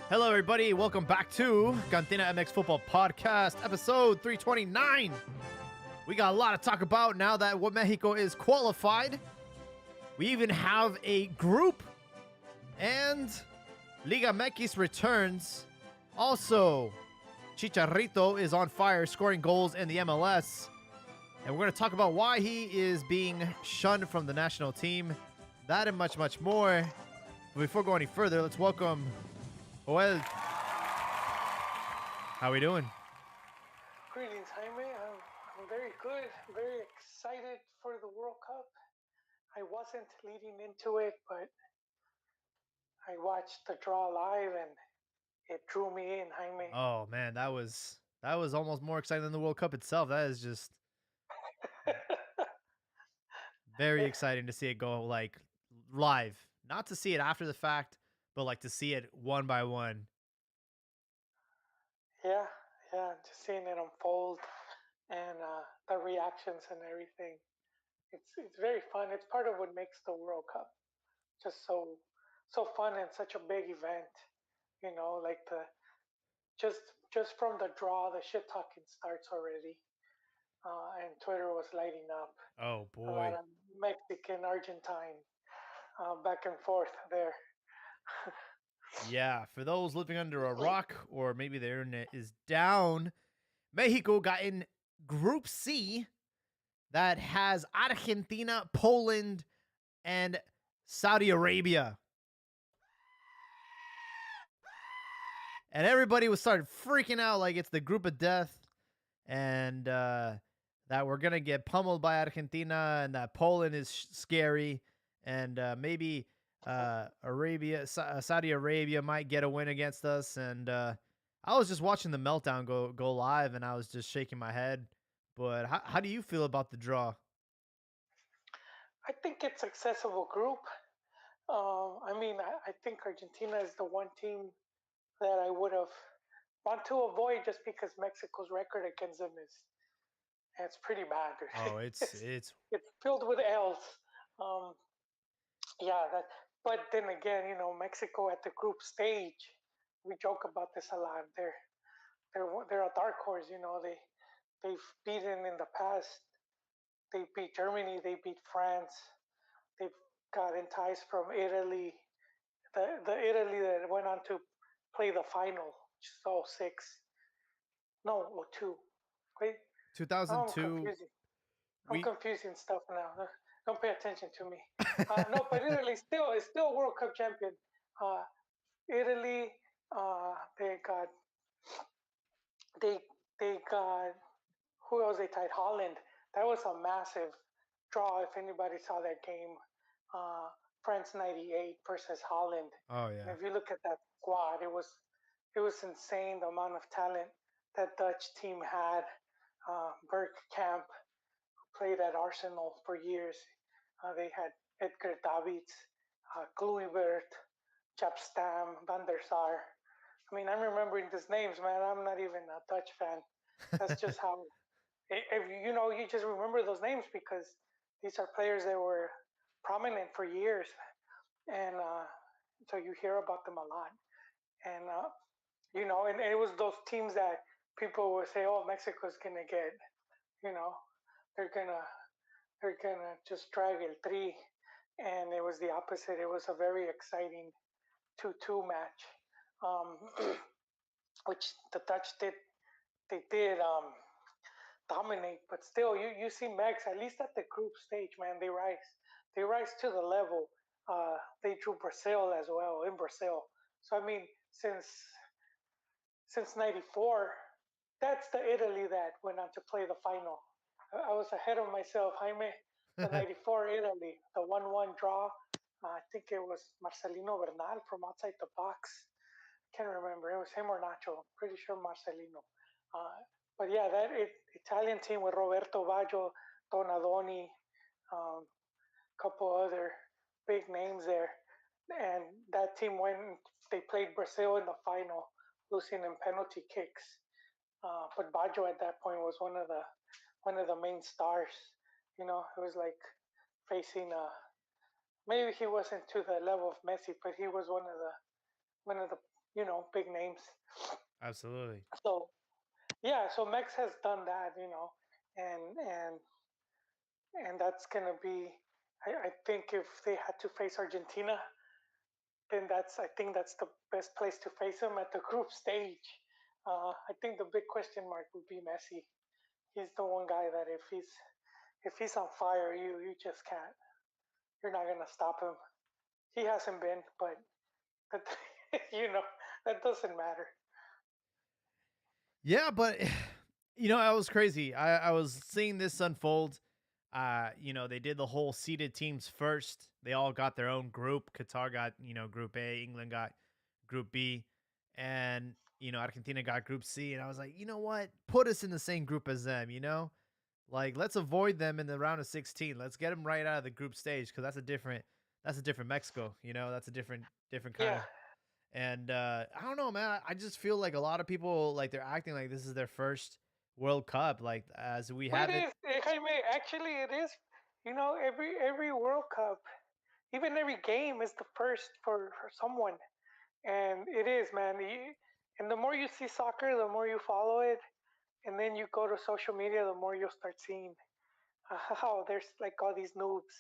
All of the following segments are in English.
Hello, everybody. Welcome back to Cantina MX Football Podcast, episode 329. We got a lot to talk about now that Mexico is qualified. We even have a group, and Liga MX returns. Also, Chicharito is on fire, scoring goals in the MLS. And we're going to talk about why he is being shunned from the national team. That and much, much more. But before going any further, let's welcome Joel. How we doing? Greetings, Jaime. I'm very good, very excited for the World Cup. I wasn't leading into it, but I watched the draw live and it drew me in, Jaime. Oh man, that was almost more exciting than the World Cup itself. That is just very exciting to see it go like live. Not to see it after the fact, but like to see it one by one. yeah, just seeing it unfold and the reactions and everything. It's very fun. It's part of what makes the World Cup just so fun and such a big event. You know, like the just from the draw, the shit talking starts already. And Twitter was lighting up. Oh A lot boy. of Mexican, Argentine, back and forth there. Yeah, for those living under a rock or maybe the internet is down, Mexico got in Group C that has Argentina, Poland, and Saudi Arabia. And everybody was started freaking out like it's the group of death and that we're going to get pummeled by Argentina and that Poland is scary and maybe Saudi Arabia might get a win against us. And I was just watching the meltdown go live and I was just shaking my head. But how do you feel about the draw? I think it's accessible group. I think Argentina is the one team that I would have want to avoid just because Mexico's record against them is it's pretty bad. Oh, it's it's it's it's filled with L's. Um, yeah, that. But then again, Mexico at the group stage, we joke about this a lot. They're a dark horse. They've beaten in the past. They beat Germany. They beat France. They've gotten ties from Italy. The Italy that went on to play the final, which is 06. No, 02. Wait, now I'm 2002. confusing. I'm We confusing stuff now. Don't pay attention to me. No, but Italy still is still World Cup champion. Uh, Italy, they got they they got who else they tied? Holland. That was a massive draw. If anybody saw that game, uh, France '98 versus Holland. Oh And yeah. if you look at that squad, it was insane the amount of talent that Dutch team had. Bergkamp played at Arsenal for years. They had Edgar Davids, Kluivert, Jaap Stam, Van der Sar. I mean, I'm remembering these names, man. I'm not even a Dutch fan. That's just how if you just remember those names because these are players that were prominent for years, and so you hear about them a lot. And and it was those teams that people would say, "Oh, Mexico's gonna get," you know, they're gonna they're gonna just drag el tri, and it was the opposite. It was a very exciting 2-2 match, um, which the Dutch did dominate, but still, you see Mex at least at the group stage, man. They rise to the level. They drew Brazil as well in Brazil. So I mean, since '94, that's the Italy that went on to play the final. I was ahead of myself, Jaime. The '94 Italy, the 1-1 draw. I think it was Marcelino Bernal from outside the box. Can't remember. It was him or Nacho. Pretty sure Marcelino. Uh, but yeah, Italian team with Roberto Baggio, Donadoni, a couple other big names there, and that team went. They played Brazil in the final, losing in penalty kicks. But Baggio at that point was one of the main stars. It was like facing maybe he wasn't to the level of Messi, but he was one of the big names. Absolutely. So yeah, so Mex has done that, and that's gonna be. I think if they had to face Argentina, then I think that's the best place to face them at the group stage. I think the big question mark would be Messi. He's the one guy that if he's on fire, you just can't. You're not gonna stop him. He hasn't been, but that, you know that doesn't matter. Yeah, but I was crazy. I was seeing this unfold. They did the whole seeded teams first. They all got their own group. Qatar got, group A, England got group B, and Argentina got group C. And I was like, you know what? Put us in the same group as them. Like, let's avoid them in the round of 16. Let's get them right out of the group stage because that's a different Mexico. That's a different kind Yeah, of. And I don't know, man. I just feel like a lot of people, like, they're acting like this is their first World Cup, like, as we it have it. is. Jaime, actually, it is. Every World Cup, even every game is the first for someone, and it is, man. And the more you see soccer, the more you follow it, and then you go to social media, the more you'll start seeing how there's like all these noobs,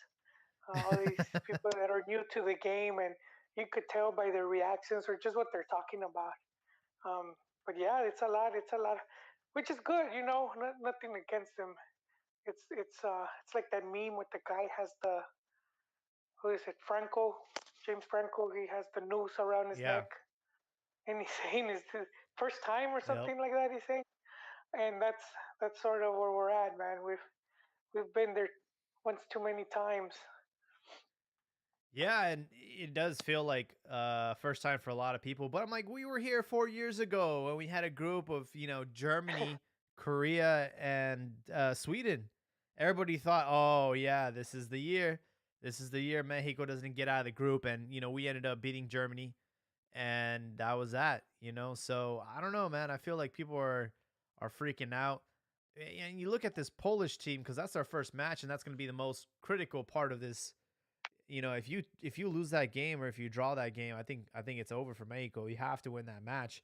all these people that are new to the game, and you could tell by their reactions or just what they're talking about. Um, but yeah, it's a lot. It's a lot, which is good. Nothing against them. It's like that meme with the guy has the who is it Franco, James Franco. He has the noose around his Yeah. neck, and he's saying it's the first time or Yep. something like that. He's saying, and that's sort of where we're at, man. We've been there once too many times. Yeah, and it does feel like first time for a lot of people. But I'm like, we were here 4 years ago and we had a group of, Germany, Korea, and Sweden. Everybody thought, oh yeah, this is the year. This is the year Mexico doesn't get out of the group. And, we ended up beating Germany, and that was that. So I don't know, man. I feel like people are freaking out. And you look at this Polish team because that's our first match, and that's going to be the most critical part of this. If you lose that game or if you draw that game, I think it's over for Mexico. You have to win that match.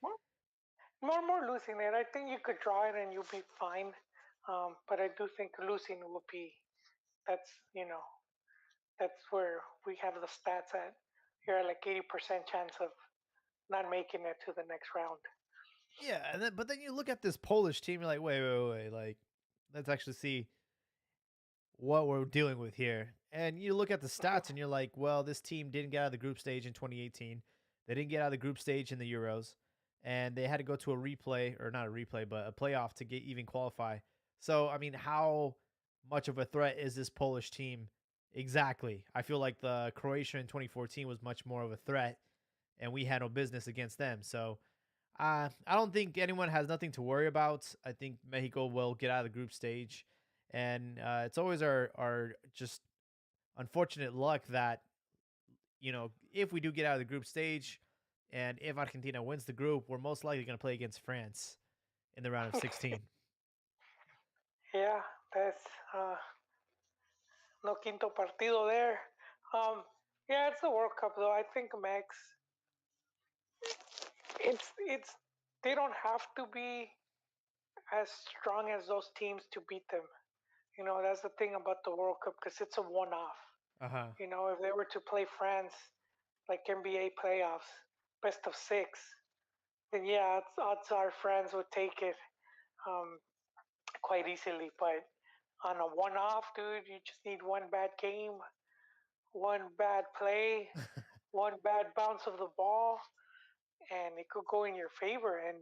More losing it. I think you could draw it and you'll be fine. But I do think losing will be that's that's where we have the stats at. You're at like 80% chance of not making it to the next round. Yeah, but then you look at this Polish team, you're like, wait, like, let's actually see what we're dealing with here. And you look at the stats and you're like, well, this team didn't get out of the group stage in 2018. They didn't get out of the group stage in the Euros. And they had to go to a replay, or not a replay, but a playoff to get even qualify. So, I mean, how much of a threat is this Polish team exactly? I feel like the Croatia in 2014 was much more of a threat, and we had no business against them. So, I don't think anyone has nothing to worry about. I think Mexico will get out of the group stage, and it's always our just unfortunate luck that if we do get out of the group stage, and if Argentina wins the group, we're most likely going to play against France in the round of 16. Yeah, that's no quinto partido there. Um, yeah, it's the World Cup though. I think Mex. It's they don't have to be as strong as those teams to beat them. That's the thing about the World Cup because it's a one-off. Uh huh. If they were to play France like NBA playoffs, best of six, then yeah, odds are France would take it um, quite easily. But on a one-off, dude, you just need one bad game, one bad play, one bad bounce of the ball, and it could go in your favor. And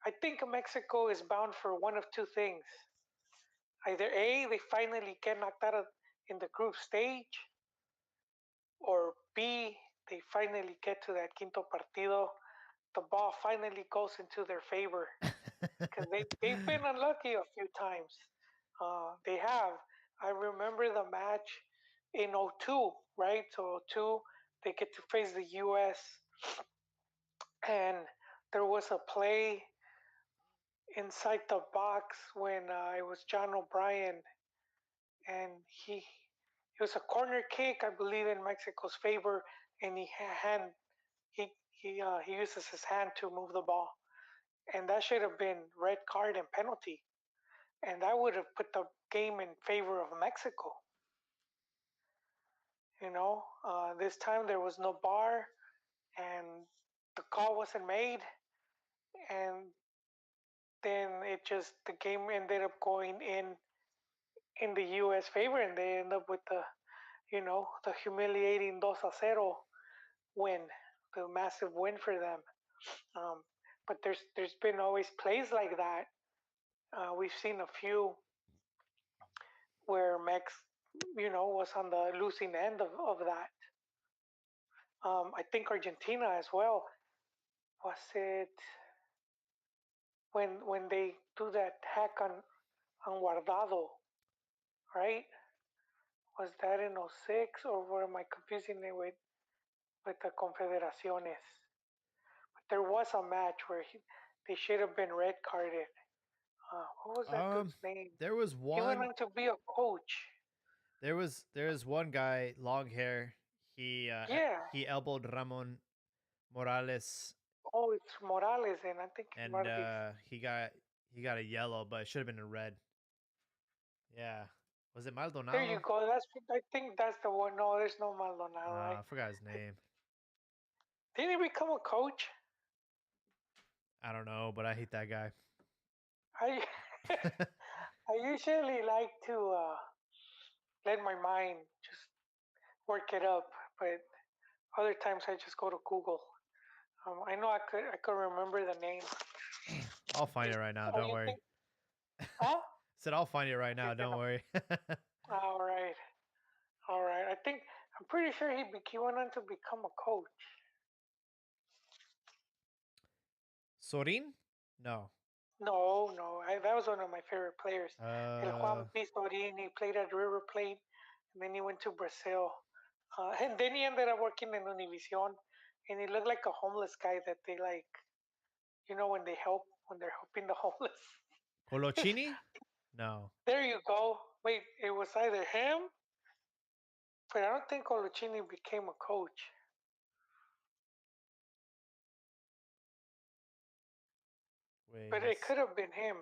I think Mexico is bound for one of two things. Either A, they finally get knocked out of in the group stage, or B, they finally get to that quinto partido. The ball finally goes into their favor because they've been unlucky a few times. They have. I remember the match in '02, right? So '02, they get to face the U.S. and there was a play inside the box when it was John O'Brien, and it was a corner kick, I believe, in Mexico's favor, and He uses his hand to move the ball, and that should have been red card and penalty, and that would have put the game in favor of Mexico. This time there was no bar, and the call wasn't made, and then the game ended up going in the U.S. favor, and they end up with the humiliating 2-0 win, the massive win for them. Um, but there's been always plays like that. We've seen a few where Mex, was on the losing end of that. I think Argentina as well. Was it when they do that hack on Guardado, right? Was that in '06 or am I confusing it with the Confederaciones? But there was a match where they should have been red carded. What was that Um, dude's name? there was He went one. on to be a coach. There was one guy, long hair. Yeah. He elbowed Ramon Morales, Oh, it's Morales, and I think it and might be. he got a yellow, but it should have been a red. Yeah, was it There you Maldonado? go. I think that's the one. No, there's no Maldonado, right? I forgot his name. Did he become a coach? I don't know, but I hate that guy. I I usually like to let my mind just work it up, but other times I just go to Google. I know I could remember the name. I'll find it right now. Oh, Don't you worry. think? Huh? Said I'll find it right now. You're Don't gonna. worry. All right, all right. I'm pretty sure he went on to become a coach. Sorin? No. No, no, that was one of my favorite players. El Uh, Juan Pistorin, he played at River Plate, and then he went to Brazil. And then he ended up working in Univision, and he looked like a homeless guy that they like, when they're helping the homeless. Colochini? No. There you go. Wait, it was either him, but I don't think Coluccini became a coach. Wait. But it could have been him.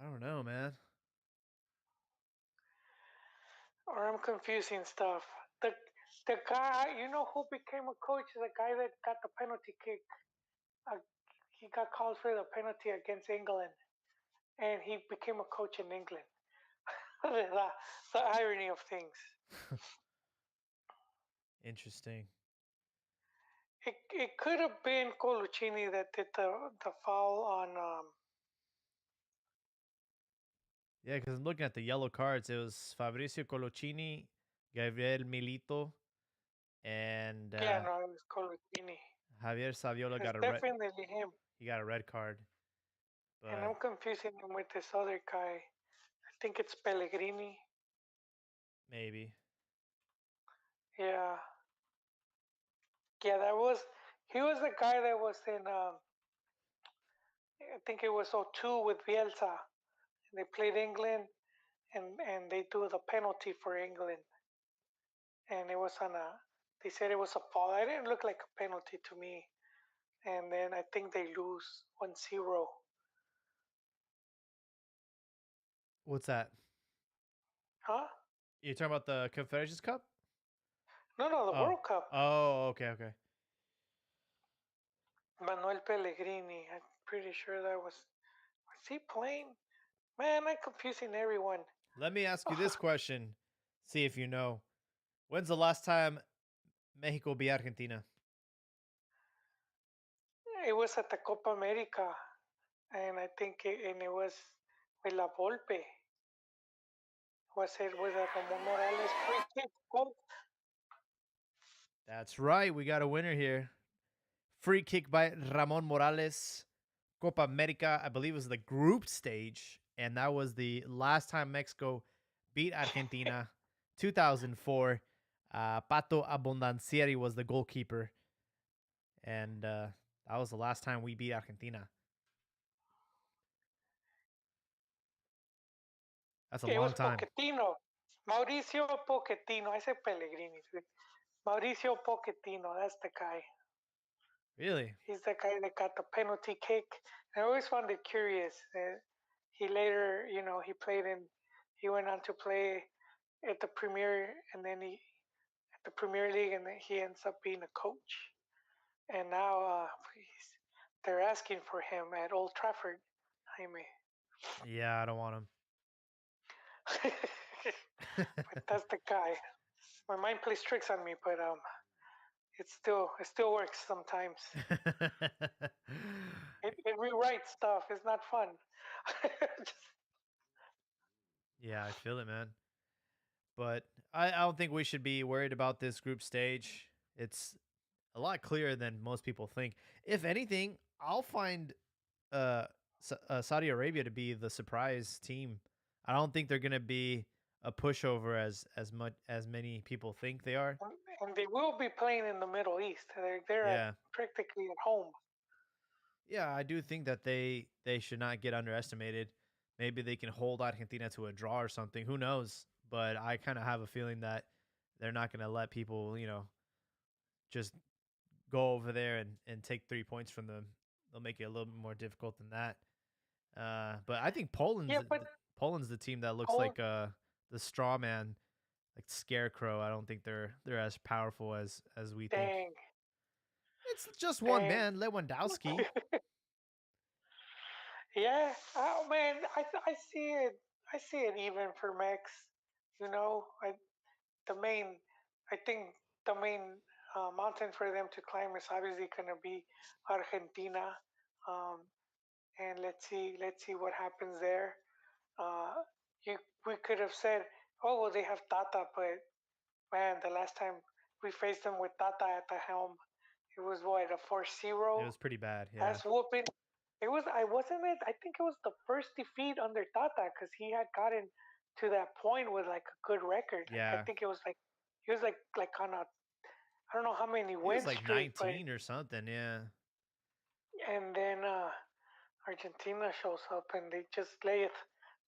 I don't know, man. Or I'm confusing stuff. The the guy, who became a coach? The guy that got the penalty kick. Uh, he got called for the penalty against England, and he became a coach in England. the irony of things. Interesting. It could have been Coluccini that did the foul on. Yeah, because I'm looking at the yellow cards. It was Fabricio Colochini, Gabriel Milito, and Yeah, no, it was Coluccini. Javier Saviola It's got a red. definitely him. He got a red card, And but I'm confusing him with this other guy. I think it's Pellegrini. maybe. Yeah. Yeah, he was the guy that was in, I think it was '02 with Bielsa. And they played England, and they do the penalty for England. And they said it was a foul. It didn't look like a penalty to me. And then I think they lose 1-0. What's that? Huh? You talking about the Confederations Cup? No, the Oh. World Cup. Oh, okay, okay. Manuel Pellegrini. I'm pretty sure was he playing? Man, I'm confusing everyone. Let me ask you this question. See if you know. When's the last time Mexico beat Argentina? It was at the Copa America, and I think it was with La Volpe. Was it with a Ramon Morales free kick? Oh, That's right. We got a winner here. Free kick by Ramon Morales. Copa America, I believe it was the group stage. And that was the last time Mexico beat Argentina. 2004. Pato Abondancieri was the goalkeeper. And that was the last time we beat Argentina. That's a it long was time. Pochettino. Mauricio Pochettino. I said Pellegrini. Mauricio Pochettino. That's the guy. Really? He's the guy that got the penalty kick. I always found it curious. He later, he went on to play at the Premier, and then he at the Premier League, and then he ends up being a coach. And now they're asking for him at Old Trafford, Jaime. Yeah, I don't want But that's the guy. My mind plays tricks on me, but it still works sometimes. him. It rewrites stuff. It's not fun. Yeah, I feel it, man. But I don't think we should be worried about this group stage. It's a lot clearer than most people think. If anything, I'll find uh, Saudi Arabia to be the surprise team. I don't think they're gonna be a pushover as much as many people think they are. And they will be playing in the Middle East. They're at Yeah, practically at home. yeah, I do think that they should not get underestimated. Maybe they can hold Argentina to a draw or something. Who knows? But I kind of have a feeling that they're not gonna let people, just go over there and take 3 points from them. They'll make it a little bit more difficult than that. But I think Yeah, but Poland's the team that looks Poland, like the straw man, like scarecrow. I don't think they're as powerful as we think. dang, It's just one dang. man, Lewandowski. Yeah, oh man, I see it. I see it even for Mex. The main, I think the main mountain for them to climb is obviously going to be Argentina. Um, and let's see what happens there. Uh, you, we could have said, oh well, they have Tata, but man, the last time we faced them with Tata at the helm, it was what, a 4 It 0 was pretty bad. Yeah, ass whooping. It was, I wasn't it. I think it was the first defeat under Tata because he had gotten to that point with like a good record. Like I yeah. think it was like he was like on a, I don't know how many He was win like streak, but 19 or something. Yeah, and then Argentina shows up and they just lay it,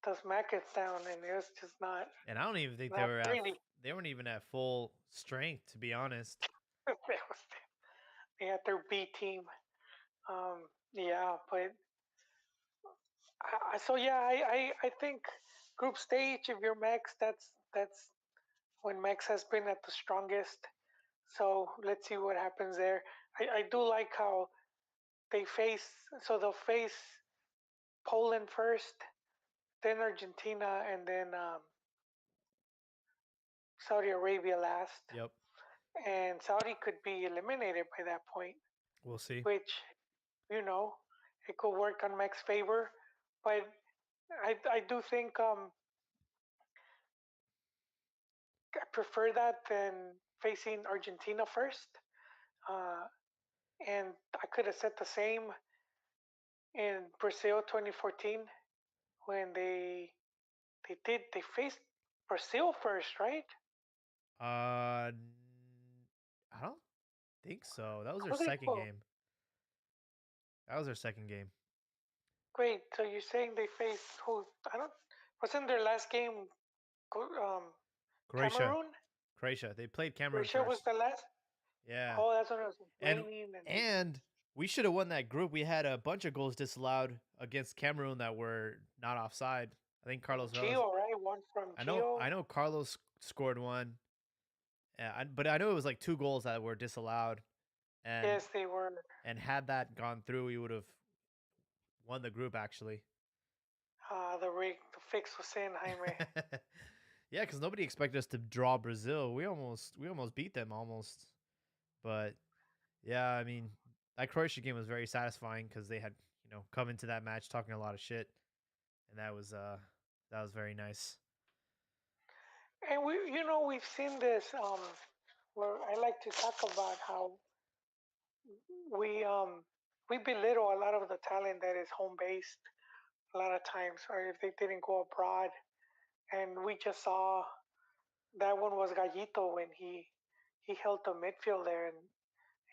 the smackets down, and it was just not and I don't even think not pretty. they weren't even at full strength, to be honest. They had their B team. Yeah, but so yeah, I think group stage, if you're Max, that's when Max has been at the strongest. So let's see what happens there. I do like how they face, so they'll face Poland first, then Argentina, and then Saudi Arabia last. Yep, And Saudi could be eliminated by that point, we'll see. which, you know, it could work on Max's favor. But I do think I prefer that than facing Argentina first. Uh, and I could have said the same in Brazil 2014 when they faced Brazil first, right? I don't think so. That was their How they second go? game. That was their second game. Great. So you're saying they faced who? I don't. Wasn't their last game Croatia. Cameroon? Croatia. They played Cameroon Croatia was first. the last. Yeah. Oh, that's when it was And raining and they. and we should have won that group. We had a bunch of goals disallowed against Cameroon that were not offside. I think Carlos Velas. Gio, right? One from I Gio. know Carlos scored one. But I know it was like 2 goals that were disallowed. And Yes, they were. had that gone through, we would have won the group actually. The fix was in, Jaime. Yeah, because nobody expected us to draw Brazil. We almost beat them almost. But yeah, I mean, that Croatia game was very satisfying because they had, come into that match talking a lot of shit. And that was very nice. And we've seen this. Where I like to talk about how we um we belittle a lot of the talent that is home based a lot of times, or if they didn't go abroad. And we just saw that one was Gallito when he held the midfield there, and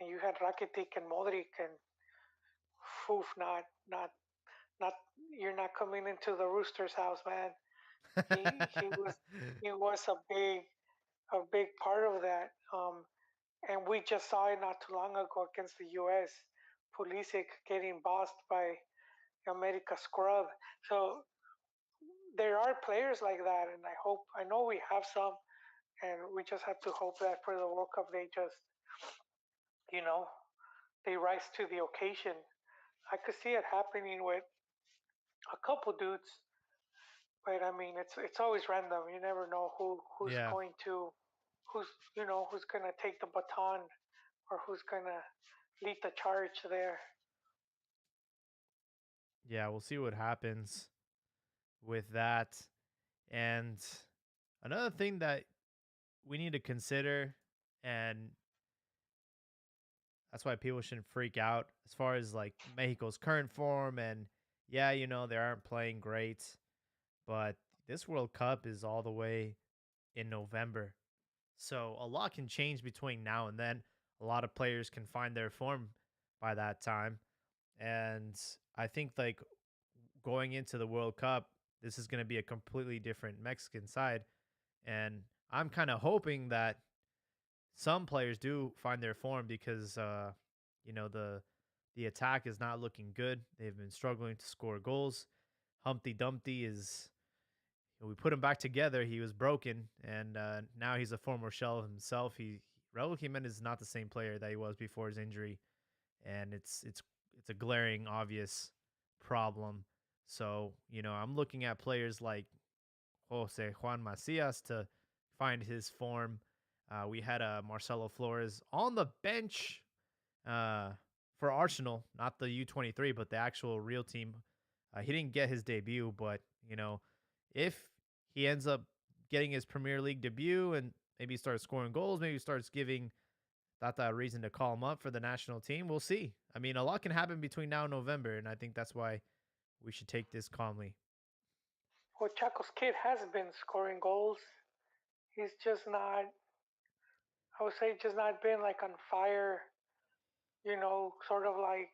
you had Rakitic and Modric, and oof, not you're not coming into the Roosters' house, man. He he was a big part of that. And we just saw it not too long ago against the U.S. Pulisic getting bossed by America scrub. So there are players like that, and I know we have some, and we just have to hope that for the World Cup they just, you know, they rise to the occasion. I could see it happening with a couple dudes, but I mean it's always random. You never know who's Yeah. going to who's who's gonna take the baton or who's gonna lead the charge there. Yeah, we'll see what happens with that. And another thing that we need to consider, and that's why people shouldn't freak out as far as like Mexico's current form. And yeah, they aren't playing great, but this World Cup is all the way in November. So a lot can change between now and then. A lot of players can find their form by that time. And I think like going into the World Cup, this is going to be a completely different Mexican side. And I'm kind of hoping that some players do find their form because you know the the attack is not looking good. They've been struggling to score goals. Humpty Dumpty is we put him back together. He was broken, and now he's a former shell of himself. Raul Jimenez is not the same player that he was before his injury, and it's a glaring, obvious problem. So I'm looking at players like Jose Juan Macias to find his form. We had Marcelo Flores on the bench uh, for Arsenal, not the U23, but the actual real team. He didn't get his debut, but if he ends up getting his Premier League debut and maybe starts scoring goals, maybe starts giving Tata a reason to call him up for the national team, we'll see. I mean, a lot can happen between now and November, and I think that's why we should take this calmly. Well, Chaco's kid has been scoring goals. He's just not. I would say just not been like on fire. Sort of like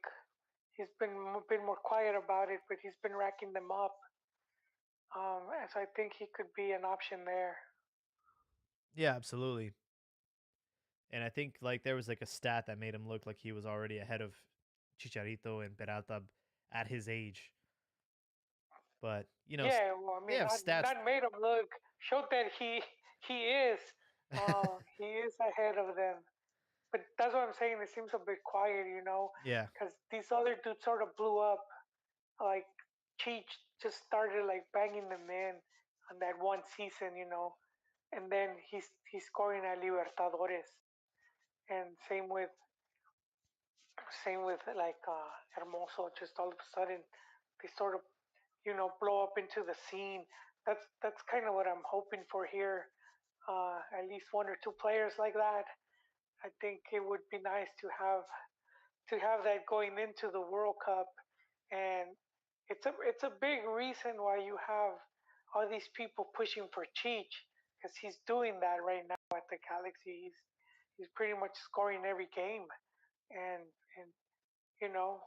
he's been more quiet about it, but he's been racking them up. And so I think he could be an option there. Yeah, absolutely. And I think like there was like a stat that made him look like he was already ahead of Chicharito and Peralta at his age. But Yeah, well, I they mean, have stats. not made him look. Showed that he is ahead of them. But that's what I'm saying. It seems a bit quiet, Yeah, because these other dudes sort of blew up. Like Cheech just started like banging them in on that one season, and then he's scoring at Libertadores, and same with like Hermoso. Just all of a sudden, they sort of blow up into the scene. That's kind of what I'm hoping for here. At least one or two players like that. I think it would be nice to have that going into the World Cup, and it's a big reason why you have all these people pushing for Cheech because he's doing that right now at the Galaxy. He's pretty much scoring every game, and you know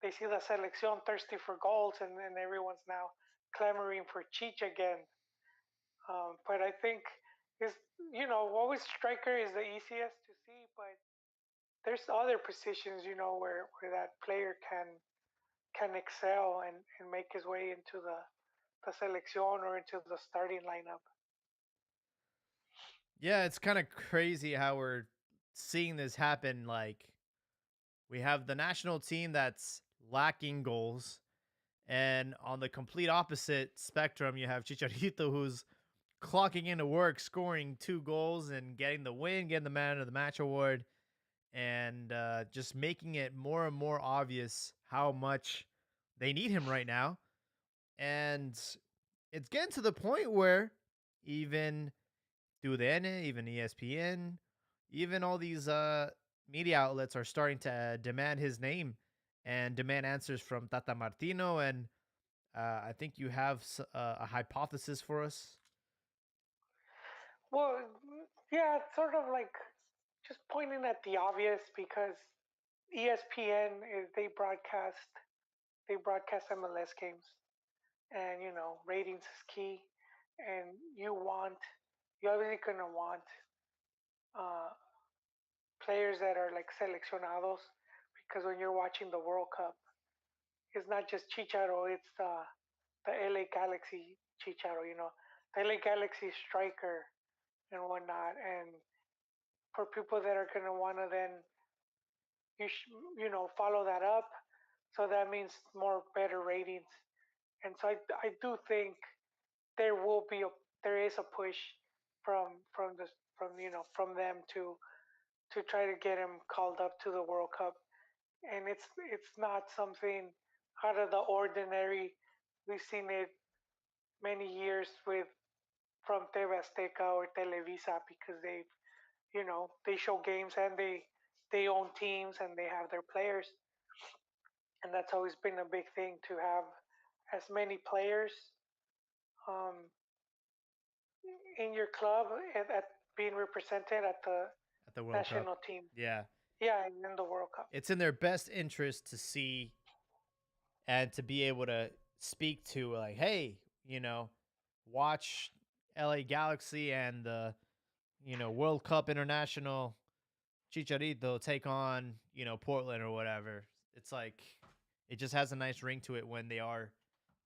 they see the selección thirsty for goals, and everyone's now clamoring for Cheech again. But I think is always striker is the easiest to see, but there's other positions where that player can excel and make his way into the selección or into the starting lineup. yeah, it's kind of crazy how we're seeing this happen. Like we have the national team that's lacking goals, and on the complete opposite spectrum, you have Chicharito, who's clocking into work, scoring 2 goals and getting the win, getting the man of the match award, and just making it more and more obvious how much they need him right now. And it's getting to the point where even TUDN, even ESPN, even all these media outlets are starting to demand his name and demand answers from Tata Martino. And I think you have a hypothesis for us. Well, yeah, it's sort of like just pointing at the obvious because ESPN they broadcast MLS games, and ratings is key. and you're obviously gonna want uh, players that are like seleccionados because when you're watching the World Cup, it's not just Chicharo, it's the LA Galaxy Chicharo, the LA Galaxy striker and whatnot. And for people that are gonna want to then follow that up, so that means more better ratings. And so I do think there will be a there is a push from the from them to try to get him called up to the World Cup, and it's not something out of the ordinary. We've seen it many years with from TV Azteca or Televisa because they show games and they own teams and they have their players, and that's always been a big thing to have as many players um, in your club at being represented at the At the World Cup. national team. Yeah. Yeah, and in the World Cup. It's in their best interest to see and to be able to speak to, like, hey, watch LA Galaxy and the, World Cup International Chicharito take on, Portland or whatever. It's like it just has a nice ring to it when they are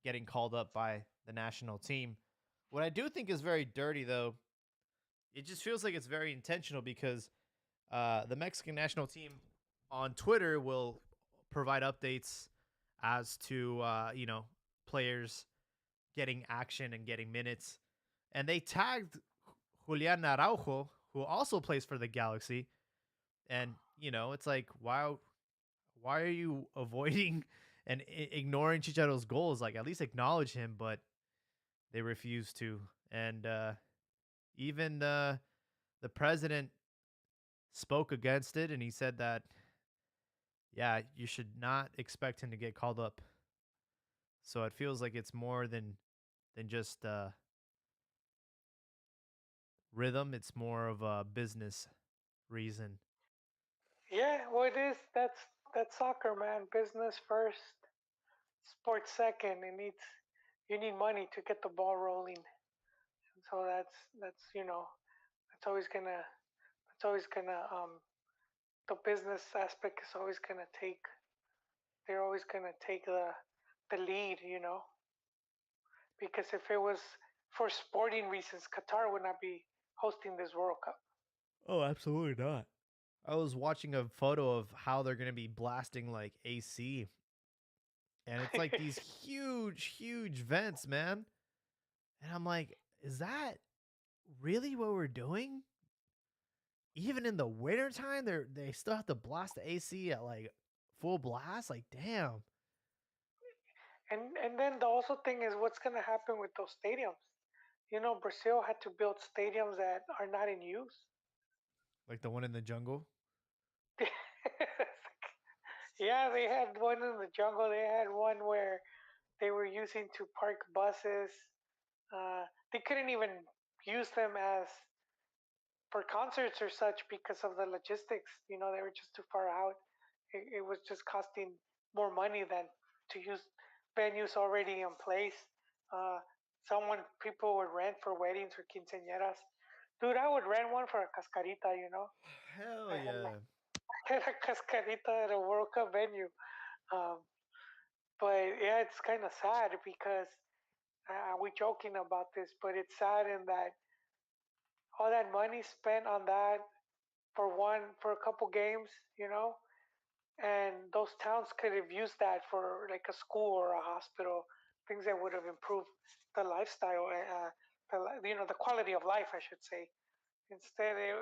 getting called up by the national team. What I do think is very dirty, though, it just feels like it's very intentional because the Mexican national team on Twitter will provide updates as to players getting action and getting minutes, and they tagged Julian Araujo, who also plays for the Galaxy, and it's like why are you avoiding and ignoring Chicharo's goals? Like, at least acknowledge him, but they refuse to, and even the president spoke against it, and he said that yeah, you should not expect him to get called up. So it feels like it's more than just rhythm. It's more of a business reason. Yeah, well, it is. That's soccer, man. Business first, sports second. You need money to get the ball rolling. So that's always gonna that's always gonna the business aspect is always gonna take they're always gonna take the lead, because if it was for sporting reasons, Qatar would not be hosting this World Cup. Oh, absolutely not. I was watching a photo of how they're going to be blasting like AC, and it's like these huge, huge vents, man. And I'm like, is that really what we're doing? Even in the wintertime, they still have to blast the AC at like full blast. Like, damn. And then the also thing is what's gonna happen with those stadiums. Brazil had to build stadiums that are not in use. Like the one in the jungle. Yeah, they had one in the jungle. They had one where they were using to park buses. They couldn't even use them as for concerts or such because of the logistics. They were just too far out. It was just costing more money than to use venues already in place. Uh, Someone people would rent for weddings or quinceañeras. Dude, I would rent one for a cascarita. Hell I had, yeah. I had a cascarita at a World Cup venue. Um, but yeah, it's kind of sad because we joking about this, but it's sad in that all that money spent on that for a couple games, and those towns could have used that for like a school or a hospital, things that would have improved the lifestyle, the quality of life, I should say. Instead, it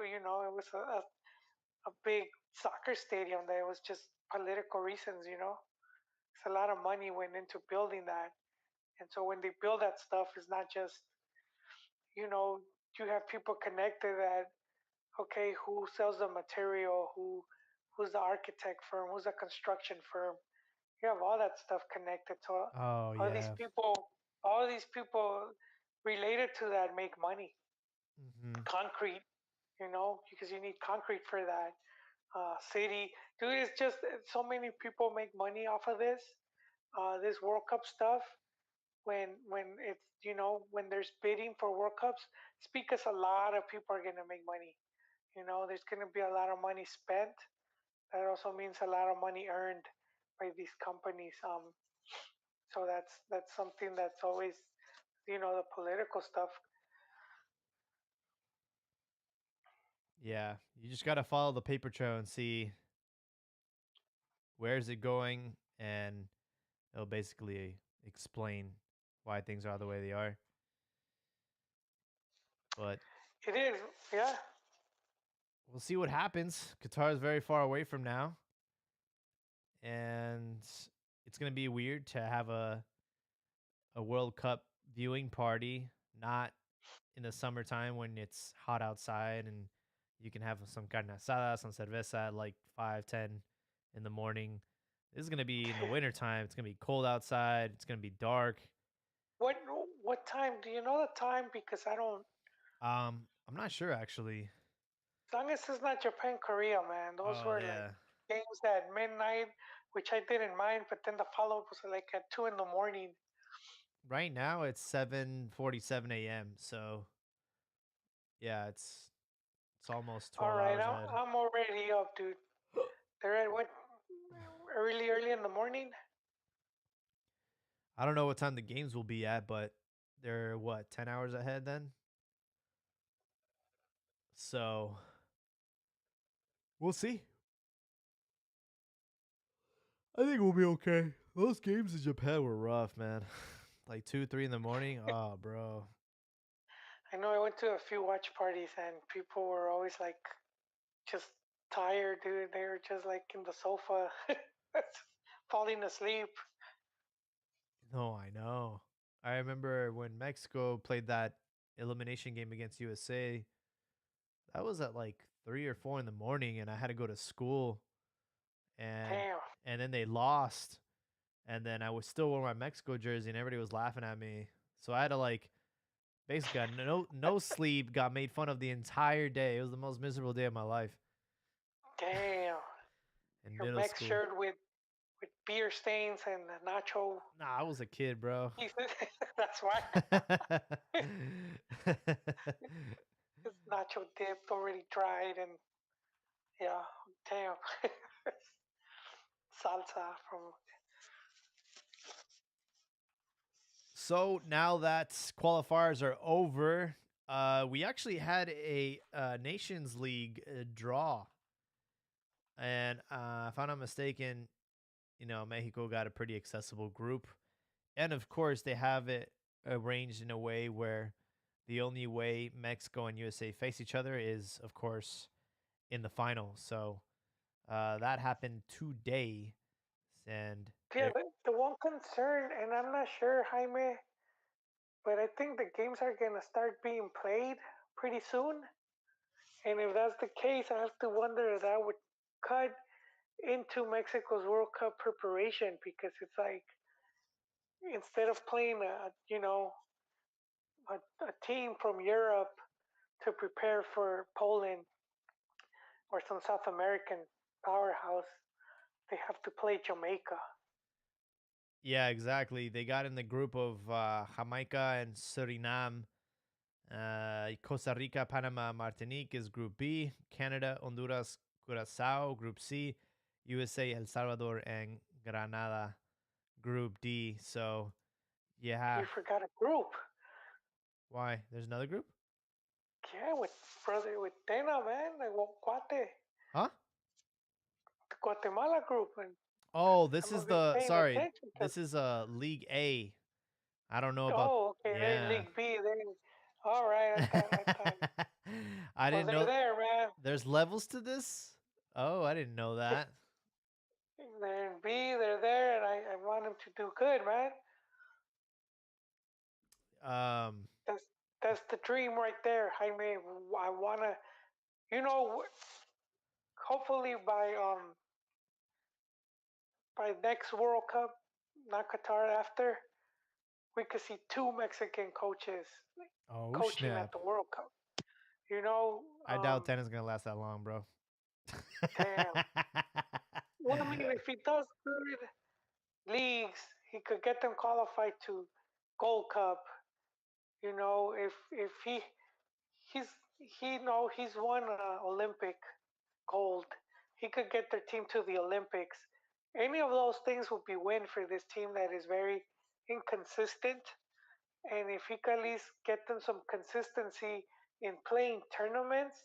was a big soccer stadium that was just political reasons. It's a lot of money went into building that, and so when they build that stuff, it's not just you know you have people connected that okay, who sells the material, who's the architect firm, who's the construction firm. You have all that stuff connected to Oh all these yeah. people. All these people related to that make money. Hmm. Concrete, because you need concrete for that. City, dude, it's just so many people make money off of this World Cup stuff, when it's when there's bidding for World Cups. It's because a lot of people are gonna make money. There's gonna be a lot of money spent. That also means a lot of money earned by these companies. So that's something that's always the political stuff. Yeah, you just got to follow the paper trail and see where is it going, and it'll basically explain why things are the way they are. But It is, yeah. we'll see what happens. Qatar is very far away from now, and it's gonna be weird to have a World Cup viewing party not in the summertime when it's hot outside and you can have some carne asada, some cerveza at like 5, 10 in the morning. This is gonna be in the wintertime. It's gonna be cold outside. It's gonna be dark. what what time? Do you know the time? Because I don't. I'm not sure actually. As long as it's not Japan, Korea, man. Those Oh were like yeah. games at midnight, which I didn't mind. But then the follow up was like at 2 in the morning. Right now it's 7:47 a.m. So yeah, it's almost All 12 right, hours I'm ahead. I'm already up, dude. They're at what? Early in the morning. I don't know what time the games will be at, but they're what, 10 hours ahead then? So we'll see. I think we'll be okay. Those games in Japan were rough, man. Like 2, 3 in the morning. Oh, bro. I know I went to a few watch parties and people were always like just tired, dude. They were just like in the sofa, falling asleep. No, I know. I remember when Mexico played that elimination game against USA. That was at like 3 or 4 in the morning, and I had to go to school, and Damn. and then they lost, and then I was still wearing my Mexico jersey, and everybody was laughing at me. So I had to like basically got no sleep, got made fun of the entire day. It was the most miserable day of my life Damn. in Your middle Mex school. shirt with beer stains and nacho Nah, I was a kid, bro. pieces. That's why. It's nacho dipped, already dried, and yeah, damn. Salsa from. So now that qualifiers are over, we actually had a Nations League draw, and if I'm not mistaken, Mexico got a pretty accessible group, and of course they have it arranged in a way where the only way Mexico and USA face each other is, of course, in the final. So that happened today, and Yeah, the one concern, and I'm not sure, Jaime, but I think the games are gonna start being played pretty soon. And if that's the case, I have to wonder if that would cut into Mexico's World Cup preparation because it's like instead of playing a team from Europe to prepare for Poland or some South American powerhouse, they have to play Jamaica. yeah, exactly. They got in the group of Jamaica and Suriname. Costa Rica, Panama, Martinique is Group B. Canada, Honduras, Curacao, Group C. USA, El Salvador, and Granada, Group D. So, yeah. You forgot a group. Why? There's another group? Yeah, with Tena, man, like Guate, Huh? the Guatemala group, and Oh, I this is haven't been the, paying sorry, attention to. this is League A. I don't know about, Oh, okay, they're in yeah. League B. All right. I thought. I Well, didn't they're know there, man. there's levels to this. Oh, I didn't know that. They're in B. They're there, and I want them to do good, man. Um, That's that's the dream right there, Jaime. I wanna, you know, hopefully by next World Cup, not Qatar after, we could see two Mexican coaches oh coaching at snap. the World Cup. You know, I doubt tennis gonna last that long, bro. damn. Well, I mean, if he does good leagues, he could get them qualified to Gold Cup. If he's he's won Olympic gold. He could get their team to the Olympics. Any of those things would be win for this team that is very inconsistent. And if he could at least get them some consistency in playing tournaments,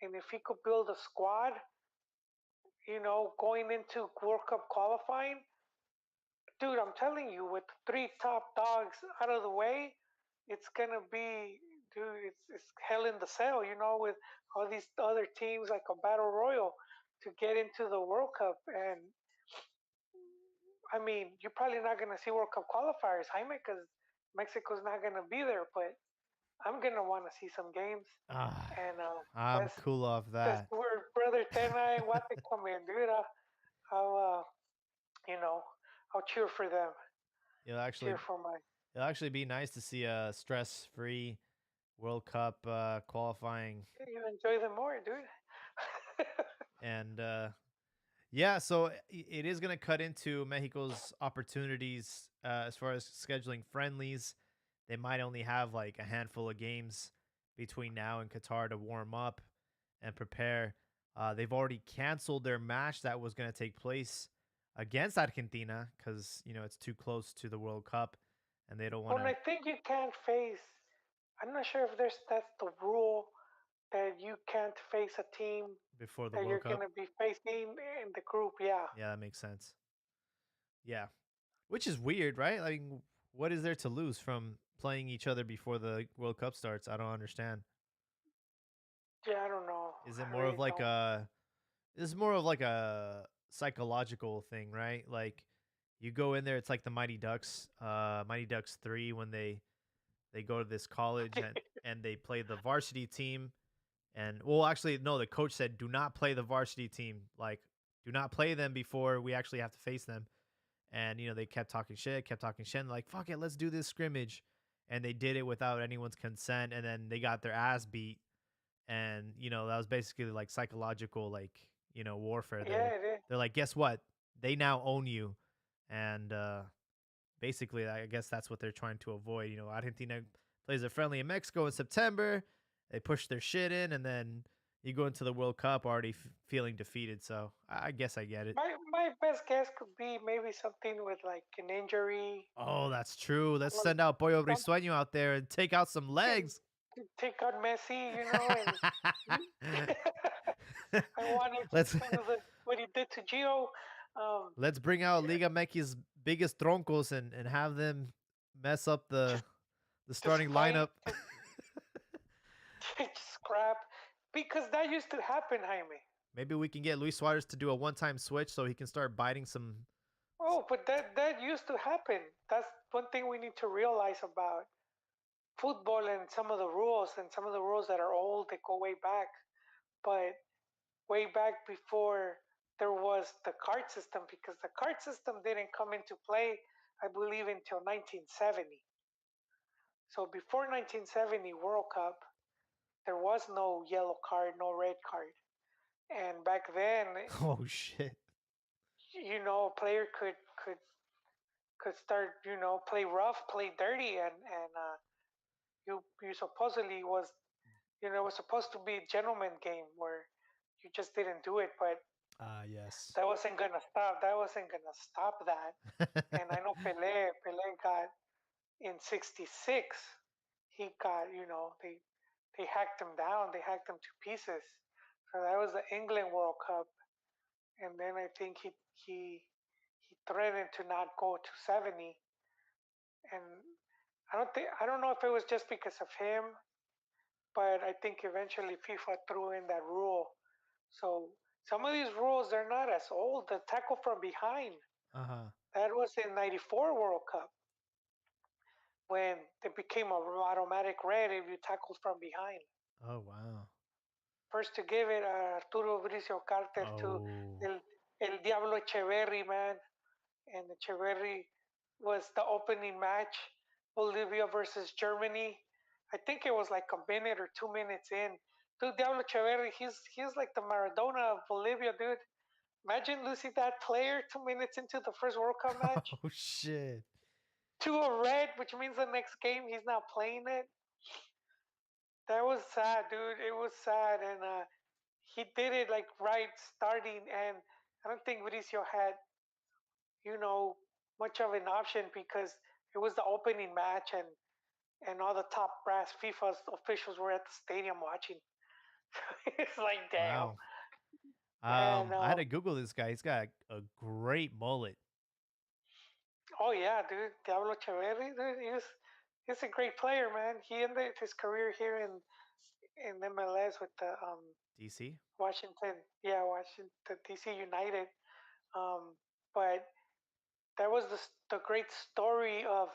and if he could build a squad, going into World Cup qualifying, dude, I'm telling you, with three top dogs out of the way, it's gonna be, dude, it's hell in the cell, with all these other teams like a battle royal to get into the World Cup. And I mean, you're probably not gonna see World Cup qualifiers, Jaime, because Mexico's not gonna be there. But I'm gonna want to see some games, Ah, and I'm that's cool off that's that. where Brother Tena and Wate come in, dude. I'll you know, I'll cheer for them, It'll actually cheer for my. it'll actually be nice to see a stress-free World Cup qualifying. You enjoy them more, dude. And yeah, so it is going to cut into Mexico's opportunities as far as scheduling friendlies. They might only have like a handful of games between now and Qatar to warm up and prepare. They've already canceled their match that was going to take place against Argentina because it's too close to the World Cup, and they don't Oh, want and I to think you can't face. I'm not sure if that's the rule that you can't face a team before the that World you're Cup. gonna be facing in the group. Yeah. Yeah, that makes sense. Yeah, which is weird, right? I mean, what is there to lose from playing each other before the World Cup starts? I don't understand. Yeah, I don't know. Is it I more of really like don't. a This is more of like a psychological thing, right? Like you go in there, it's like the Mighty Ducks 3 when they go to this college and they play the varsity team. And well, actually no, the coach said do not play the varsity team. Like do not play them before we actually have to face them. And they kept talking shit, and like fuck it, let's do this scrimmage. And they did it without anyone's consent, and then they got their ass beat. And that was basically like psychological, like warfare. Yeah, There, it is. they're like, guess what? They now own you, and basically, I guess that's what they're trying to avoid. Argentina plays a friendly in Mexico in September. They push their shit in, and then you go into the World Cup already feeling defeated. So I guess I get it. My best guess could be maybe something with like an injury Oh, that's true. Let's or send out Pollo some Briseño out there and take out some and legs. take out Messi, and I wanted to let's do what he did to Gio. Um, let's bring out Liga MX's biggest troncos and have them mess up just the just starting fight, lineup. just scrap, because that used to happen, Jaime. Maybe we can get Luis Suarez to do a one-time switch so he can start biting some. Oh, but that used to happen. That's one thing we need to realize about football and some of the rules that are old that go way back. But way back before there was the card system, because the card system didn't come into play, I believe, until 1970. So before 1970 World Cup, there was no yellow card, no red card. And back then, Oh shit. a player could start, play rough, play dirty, and you supposedly was supposed to be a gentleman game where you just didn't do it, but Ah, yes. that wasn't gonna stop. That wasn't gonna stop that. And I know Pele got in '66. He got, they hacked him down. They hacked him to pieces. So that was the England World Cup, and then I think he threatened to not go to 70. And I don't know if it was just because of him, but I think eventually FIFA threw in that rule. So some of these rules they're not as old. The tackle from behind, Uh-huh. that was in '94 World Cup when it became a automatic red if you tackled from behind. Oh wow. First to give it Arturo Bricio Carter to Oh. El Diablo Echeverri, man. And Echeverri was the opening match, Bolivia versus Germany. I think it was like a minute or 2 minutes in. Dude, Diablo Echeverri, he's like the Maradona of Bolivia, dude. Imagine losing that player 2 minutes into the first World Cup match. Oh shit. to a red, which means the next game he's not playing it. That was sad, dude. It was sad, and he did it like right starting, and I don't think Mauricio had, you know, much of an option because it was the opening match, and all the top brass FIFA officials were at the stadium watching. It's like damn. Wow. And I had to Google this guy. He's got a great mullet. oh yeah, dude, Diablo Echeverri, dude, he's a great player, man. He ended his career here in MLS with the DC. Washington, yeah, Washington DC United. But that was the great story of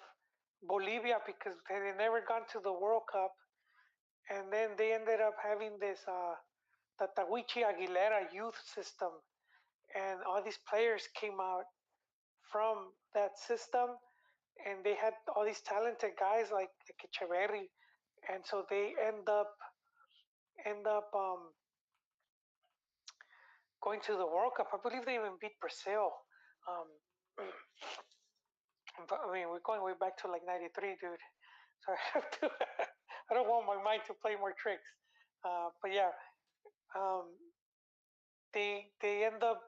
Bolivia because they had never gone to the World Cup, and then they ended up having this the Tawichi Aguilera youth system, and all these players came out from that system, and they had all these talented guys like Echeverri, and so they end up going to the World Cup. I believe they even beat Brazil. Um, but, I mean, we're going way back to like '93, dude. So I have to. I don't want my mind to play more tricks. But yeah, um, they end up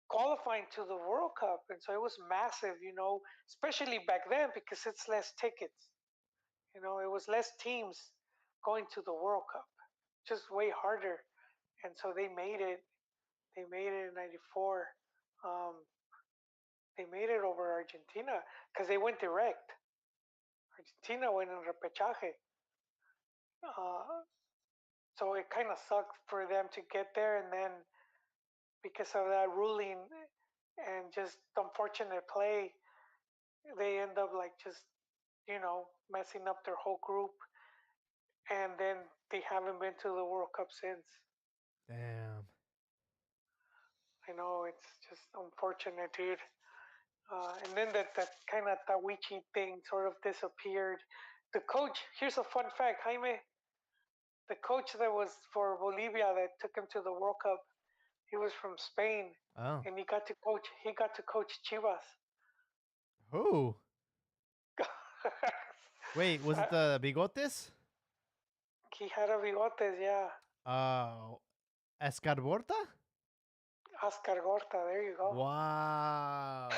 qualifying to the World Cup, and so it was massive, especially back then because it's less tickets. It was less teams going to the World Cup, just way harder, and so they made it. They made it in '94. Um, they made it over Argentina because they went direct. Argentina went in repechaje. So it kind of sucked for them to get there, and then because of that ruling and just unfortunate play, they end up like just messing up their whole group, and then they haven't been to the World Cup since. Damn. I know it's just unfortunate, dude. And then that kind of Tawichi thing sort of disappeared. The coach, here's a fun fact, Jaime. The coach that was for Bolivia that took him to the World Cup, he was from Spain, Oh. and he got to coach Chivas. Who? Wait, was Uh, it the Bigotes? he had a bigotes, yeah. Uh, Escarborta? Oscar Gorta, there you go. Wow.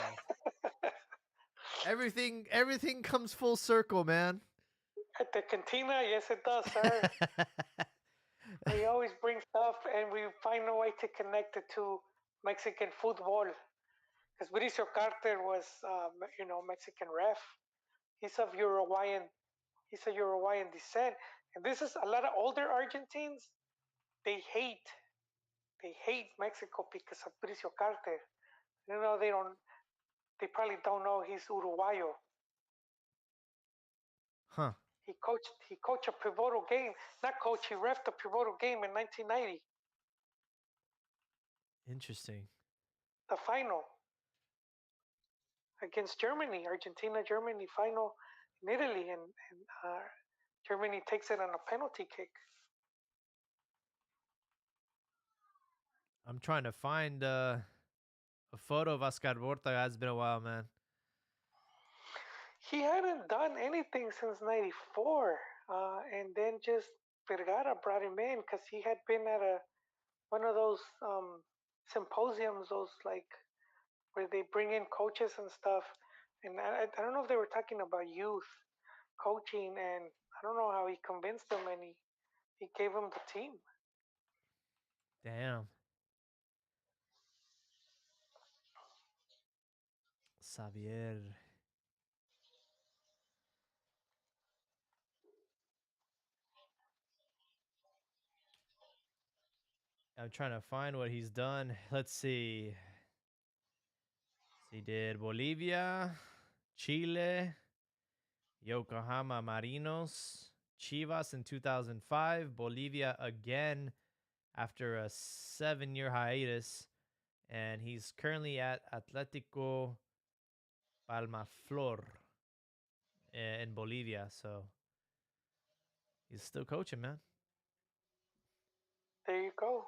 Everything comes full circle, man. At the cantina, yes, it does, sir. We always bring stuff, and we find a way to connect it to Mexican football. Because Mauricio Carter was, Mexican ref. He's of Uruguayan. He's of Uruguayan descent, and this is a lot of older Argentines. They hate, they hate Mexico because of Mauricio Carter. They don't. They probably don't know he's Uruguayo. Huh. He coached a pivotal game. Not coach. He refed a pivotal game in 1990, Interesting. the final against Germany, Argentina, Germany final in Italy, and Germany takes it on a penalty kick. I'm trying to find a photo of Escarborta. It's been a while, man. He hadn't done anything since '94, and then just Vergara brought him in because he had been at one of those symposiums, those like where they bring in coaches and stuff. And I don't know if they were talking about youth coaching, and I don't know how he convinced them, and he gave them the team. Damn. Xavier. I'm trying to find what he's done. Let's see. He did Bolivia, Chile, Yokohama Marinos, Chivas in 2005, Bolivia again after a 7-year hiatus, and he's currently at Atletico Palmaflor in Bolivia. So he's still coaching, man. There you go.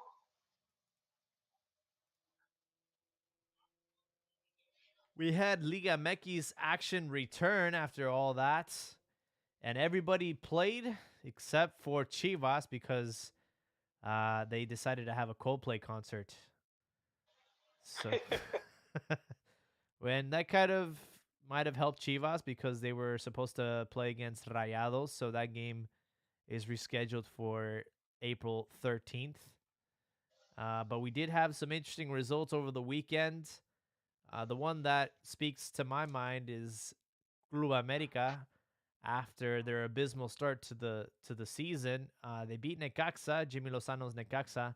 We had Liga MX action return after all that, and everybody played except for Chivas because they decided to have a Coldplay concert. So, when that kind of might have helped Chivas because they were supposed to play against Rayados, so that game is rescheduled for April 13th. But we did have some interesting results over the weekend. The one that speaks to my mind is Club America. After their abysmal start to the season, they beat Necaxa, Jimmy Lozano's Necaxa,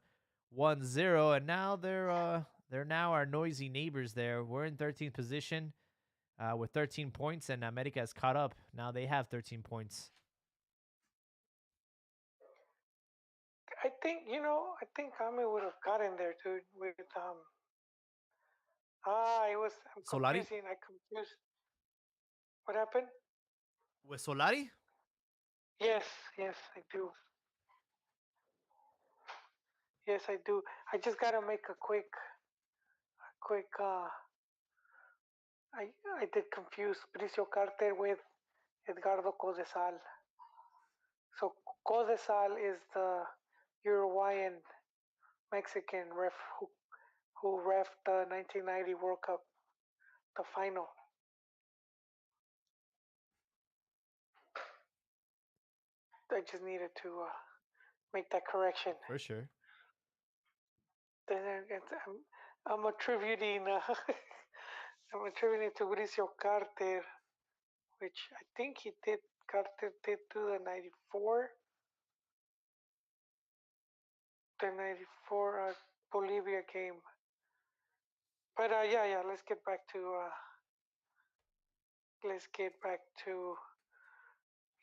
1-0, and now they're now our noisy neighbors. There, we're in 13th position with 13 points, and America has caught up. Now they have 13 points. I think Ame would have gotten there, dude. With I'm Solari confusing. I confused. What happened? with Solari. Yes, yes, I do. Yes, I do. I just gotta make a quick. I did confuse Bricio Carter with Edgardo Codesal. So Codesal is the Uruguayan Mexican ref who ref the 1990 World Cup, the final. I just needed to make that correction. For sure. Then I'm attributing I'm attributing to Bricio Carter, which I think he did. Carter did to the '94 Bolivia game. But yeah. Let's get back to.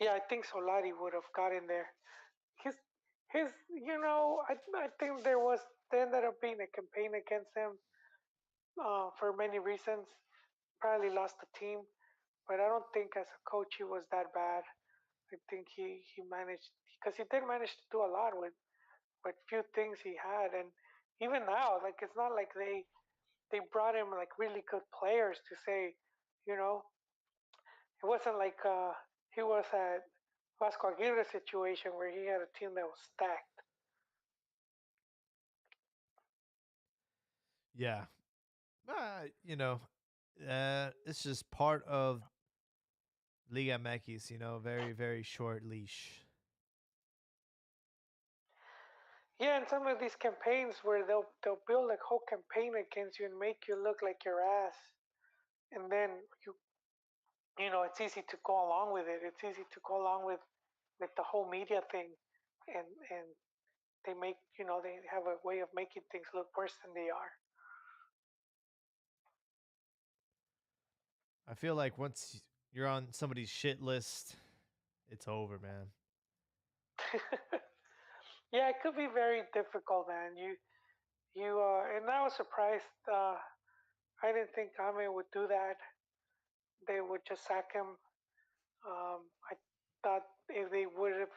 Yeah, I think Solari would have gotten there. His his I think there ended up being a campaign against him for many reasons. Probably lost the team, but I don't think as a coach he was that bad. I think he managed because he did manage to do a lot with few things he had, and even now, like it's not like they brought him like really good players to say, you know, it wasn't like he was at Vasco Aguirre situation where he had a team that was stacked. Yeah. You know, it's just part of Liga MX, very, very short leash. Yeah, and some of these campaigns where they'll build a whole campaign against you and make you look like your ass, and then it's easy to go along with it. It's easy to go along with the whole media thing, and they have a way of making things look worse than they are. I feel like once you're on somebody's shit list, it's over, man. Yeah, it could be very difficult, man. And I was surprised. I didn't think Ame would do that. They would just sack him. I thought if they would have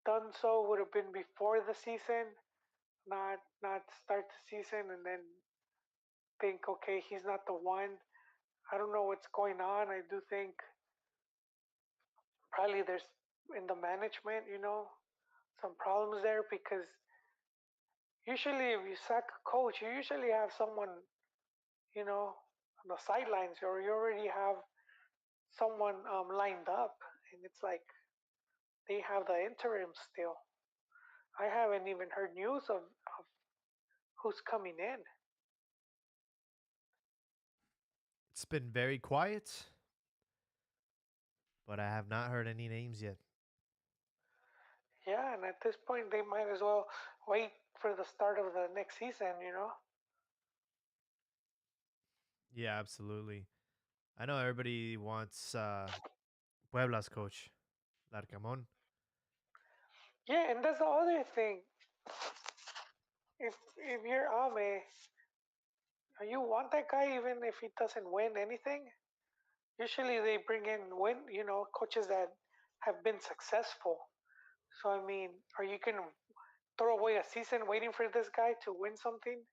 done so, would have been before the season, not start the season and then think, okay, he's not the one. I don't know what's going on. I do think probably there's in the management, some problems there because usually if you sack a coach, you usually have someone, on the sidelines, or you already have someone lined up, and it's like they have the interim still. I haven't even heard news of who's coming in. It's been very quiet, but I have not heard any names yet. Yeah, and at this point, they might as well wait for the start of the next season. Yeah, absolutely. I know everybody wants Puebla's coach, Larcamon. Yeah, and that's the other thing. If you're Ame, you want that guy even if he doesn't win anything. Usually they bring in coaches that have been successful. So I mean, are you gonna throw away a season waiting for this guy to win something?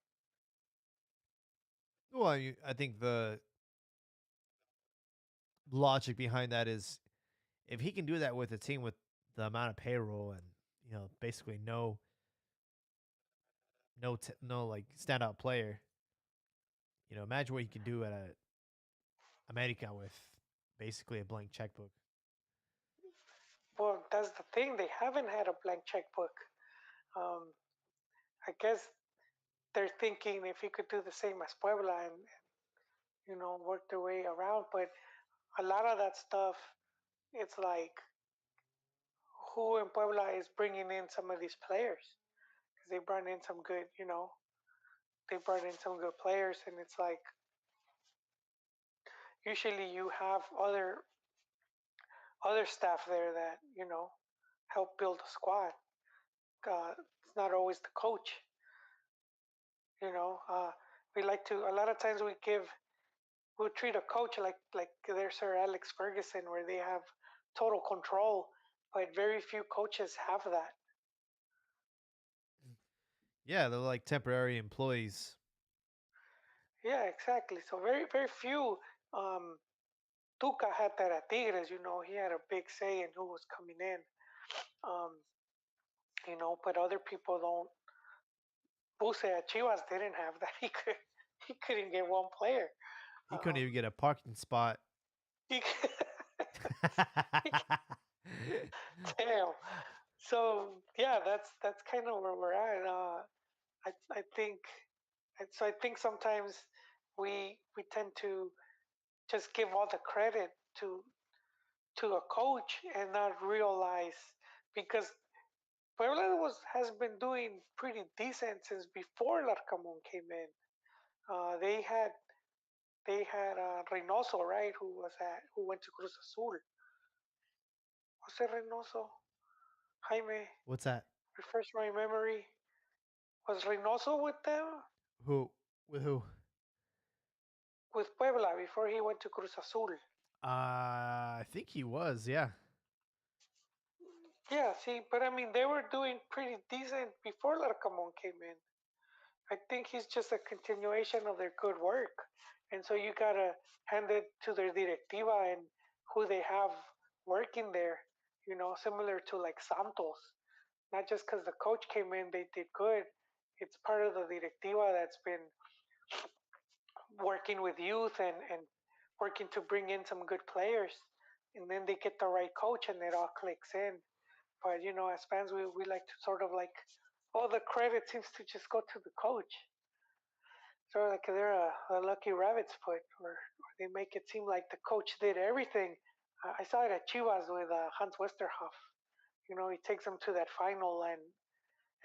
Well, I think logic behind that is if he can do that with a team with the amount of payroll and basically no like standout player, imagine what he can do at a America with basically a blank checkbook. Well, that's the thing. They haven't had a blank checkbook. Um, I guess they're thinking if he could do the same as Puebla and work their way around. But a lot of that stuff, it's like who in Puebla is bringing in some of these players because they brought in some good, they brought in some good players, and it's like usually you have other staff there that help build a squad. It's not always the coach. You know, uh, we like to. A lot of times we treat a coach like they're Sir Alex Ferguson, where they have total control, but very few coaches have that. Yeah, they're like temporary employees. Yeah, exactly. So very few. Um, Tuca had that at Tigres. He had a big say in who was coming in. Um, but other people don't. Buse at Chivas didn't have that. He couldn't get one player. He couldn't Um, even get a parking spot. he, he damn. So yeah, that's kind of where we're at. I think, and so I think sometimes we tend to just give all the credit to a coach and not realize because Puebla has been doing pretty decent since before Larcamon came in. They had Reynoso, right, who went to Cruz Azul. Jose Reynoso, Jaime, What's that? refresh my memory. Was Reynoso with them Who? With who? with Puebla before he went to Cruz Azul? I think he was. Yeah. Yeah, see, but I mean they were doing pretty decent before Larcamon came in. I think he's just a continuation of their good work. And so you gotta hand it to their directiva and who they have working there, similar to like Santos. Not just because the coach came in, they did good. It's part of the directiva that's been working with youth and working to bring in some good players. And then they get the right coach and it all clicks in. But, as fans, we like to sort of like, all the credit seems to just go to the coach. Sort of like they're a lucky rabbit's foot, or they make it seem like the coach did everything. I saw it at Chivas with Hans Westerhoff. He takes them to that final, and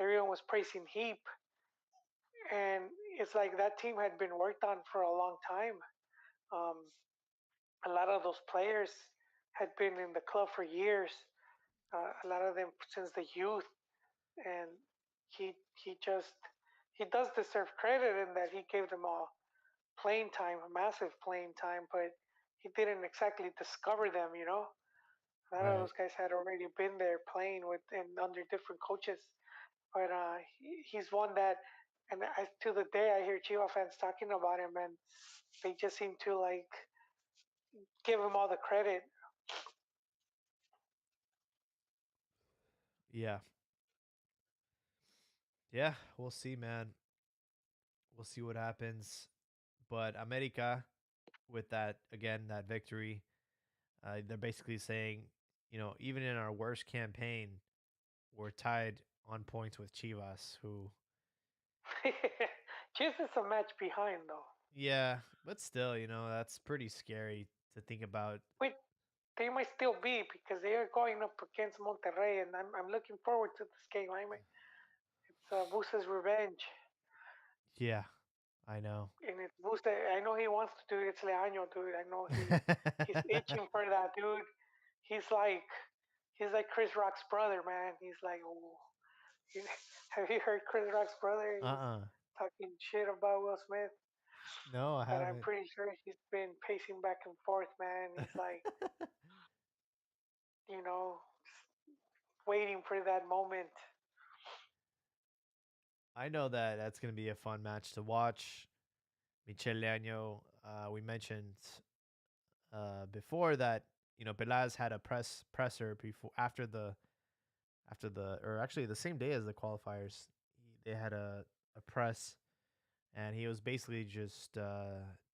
everyone was praising Heap, and it's like that team had been worked on for a long time. Um, a lot of those players had been in the club for years. A lot of them since the youth, and he just he does deserve credit in that he gave them all playing time, massive playing time, but he didn't exactly discover them. A lot of Right. those guys had already been there playing with and under different coaches. But he's one that, and to the day I hear Chiva fans talking about him, and they just seem to like give him all the credit. Yeah. Yeah. We'll see, man. We'll see what happens. But America, with that again, that victory, they're basically saying, even in our worst campaign, we're tied on points with Chivas, who, Just is a match behind though. yeah, but still, that's pretty scary to think about. Wait, they might still be because they are going up against Monterrey, and I'm looking forward to this game. It's Busa's revenge, Yeah, I know. and it's Busa. I know he wants to do it. It's Leaño, dude. I know he's itching for that, dude. He's like he's like Chris Rock's brother, man. He's like, oh, have you heard Chris Rock's brother? He's Uh-uh. talking shit about Will Smith, No, I but I'm haven't. pretty sure he's been pacing back and forth, man. He's like, you know, waiting for that moment. I know that that's going to be a fun match to watch. Michel Leaño, we mentioned before that, Pelaz had a presser before after the or actually the same day as the qualifiers. They had a press, and he was basically just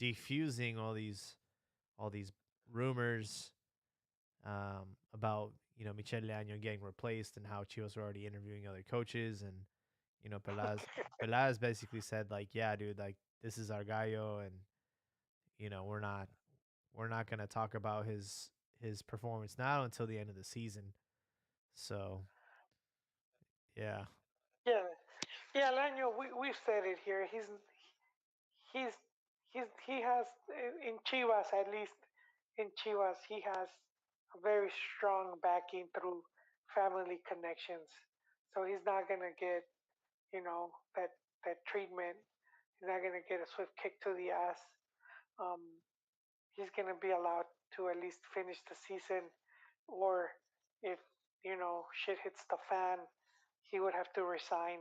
defusing all these rumors about Michel Leaño getting replaced and how Chivas were already interviewing other coaches, and Pelaz basically said like, yeah, dude, like this is our gallo, and we're not gonna talk about his performance now until the end of the season. So yeah, Yeah, yeah, Lanyo, we've said it here. He's he has in Chivas, at least in Chivas, he has a very strong backing through family connections. So he's not gonna get that treatment. He's not gonna get a swift kick to the ass. Um, he's gonna be allowed to at least finish the season, or if shit hits the fan, he would have to resign.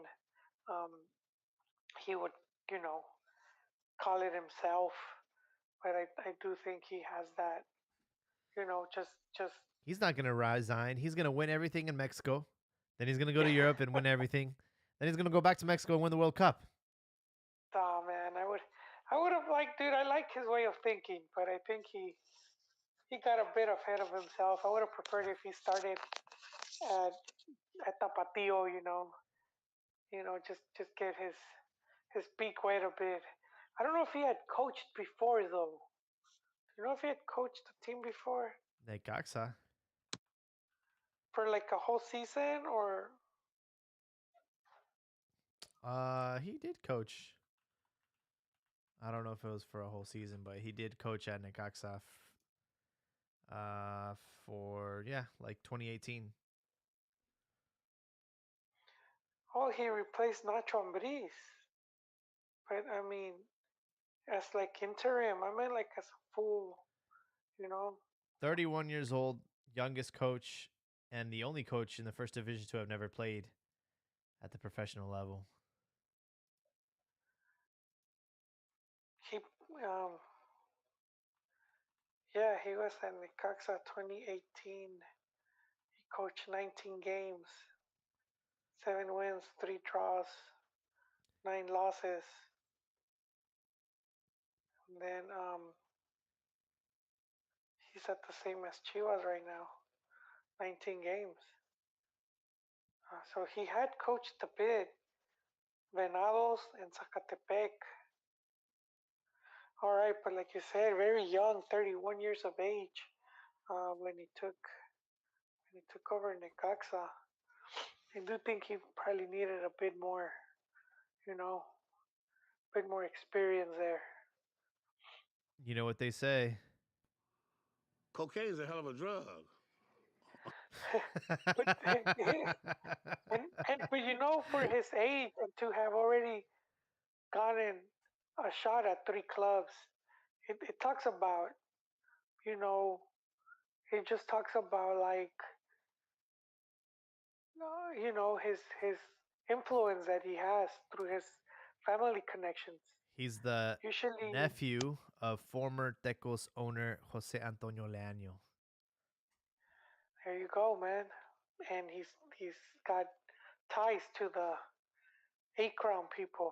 Um, he would you know call it himself, but I do think he has that, just he's not gonna resign. He's gonna win everything in Mexico. Then he's gonna go to Europe and win everything. Then he's gonna go back to Mexico and win the World Cup. oh man, I would have liked, dude. I like his way of thinking, but I think he got a bit ahead of himself. I would have preferred if he started at Tapatio, just get his peak weight a bit. I don't know if he had coached before though. Do you know if he had coached the team before Necaxa. for like a whole season or? He did coach. I don't know if it was for a whole season, but he did coach at Necaxa uh, for like 2018. Oh, he replaced Nacho Ambriz. But I mean, as like interim, I meant like as a full, you know. 31 years old, youngest coach, and the only coach in the first division to have never played at the professional level. He, um, yeah, he was at Necaxa 2018. He coached 19 games, 7 wins, 3 draws, 9 losses. And then he's at the same as Chivas right now, 19 games. So he had coached a bit, Venados and Zacatepec. All right, but like you said, very young, 31 years of age, when he took over Necaxa. I do think he probably needed a bit more, you know, bit more experience there. You know what they say. Cocaine's a hell of a drug. but and for his age and to have already gotten a shot at 3 clubs, it talks about, you know, it just talks about like, his influence that he has through his family connections. He's the Usually, nephew of former Tecos owner Jose Antonio Leaño. there you go, man. And he's got ties to the eight crown people,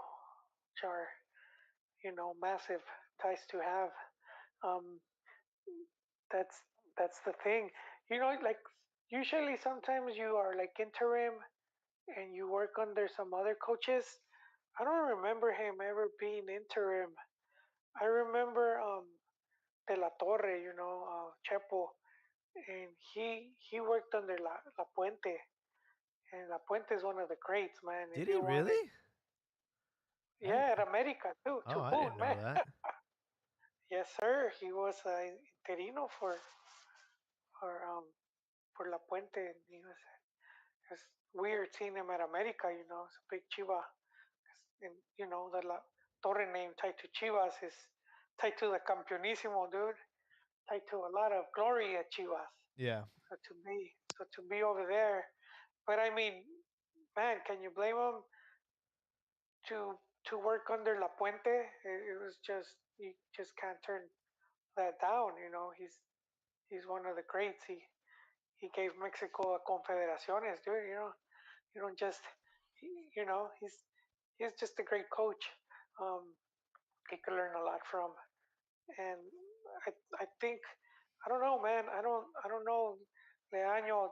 which are, massive ties to have. Um, that's that's the thing. Like usually sometimes you are like interim and you work under some other coaches. I don't remember him ever being interim. I remember De La Torre, Chepo, and he worked under La Puente, and La Puente is one of the greats, man. If Did he you wanted, really? I yeah, at America too, Oh, to I boot, didn't know man. that. Yes, sir. He was interino for for La Puente, and it's weird seeing him at America. It's a big Chiva, and the La Torre name tied to Chivas is tied to the Campeonísimo, dude. Tied to a lot of glory at Chivas. Yeah. So to be over there, but I mean, man, can you blame him to to work under La Puente? It was just, you just can't turn that down. He's one of the greats. He gave Mexico a confederaciones, dude. You don't just, he's just a great coach. Um, he could learn a lot from, and I think I don't know, man. I don't know. Leaño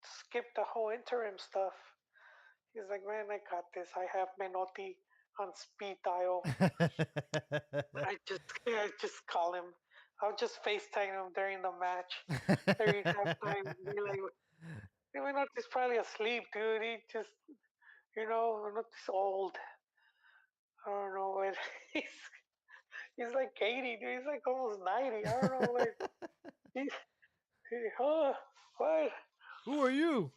skipped the whole interim stuff. He's like, man, I got this. I have Menotti on speed dial. I just call him. I'll just FaceTime him during the match, during halftime. Be like, Menotti's probably asleep, dude. He just, Menotti's old. I don't know what he's like 80, dude. He's like almost 90. I don't know, like he, huh? What? Who are you?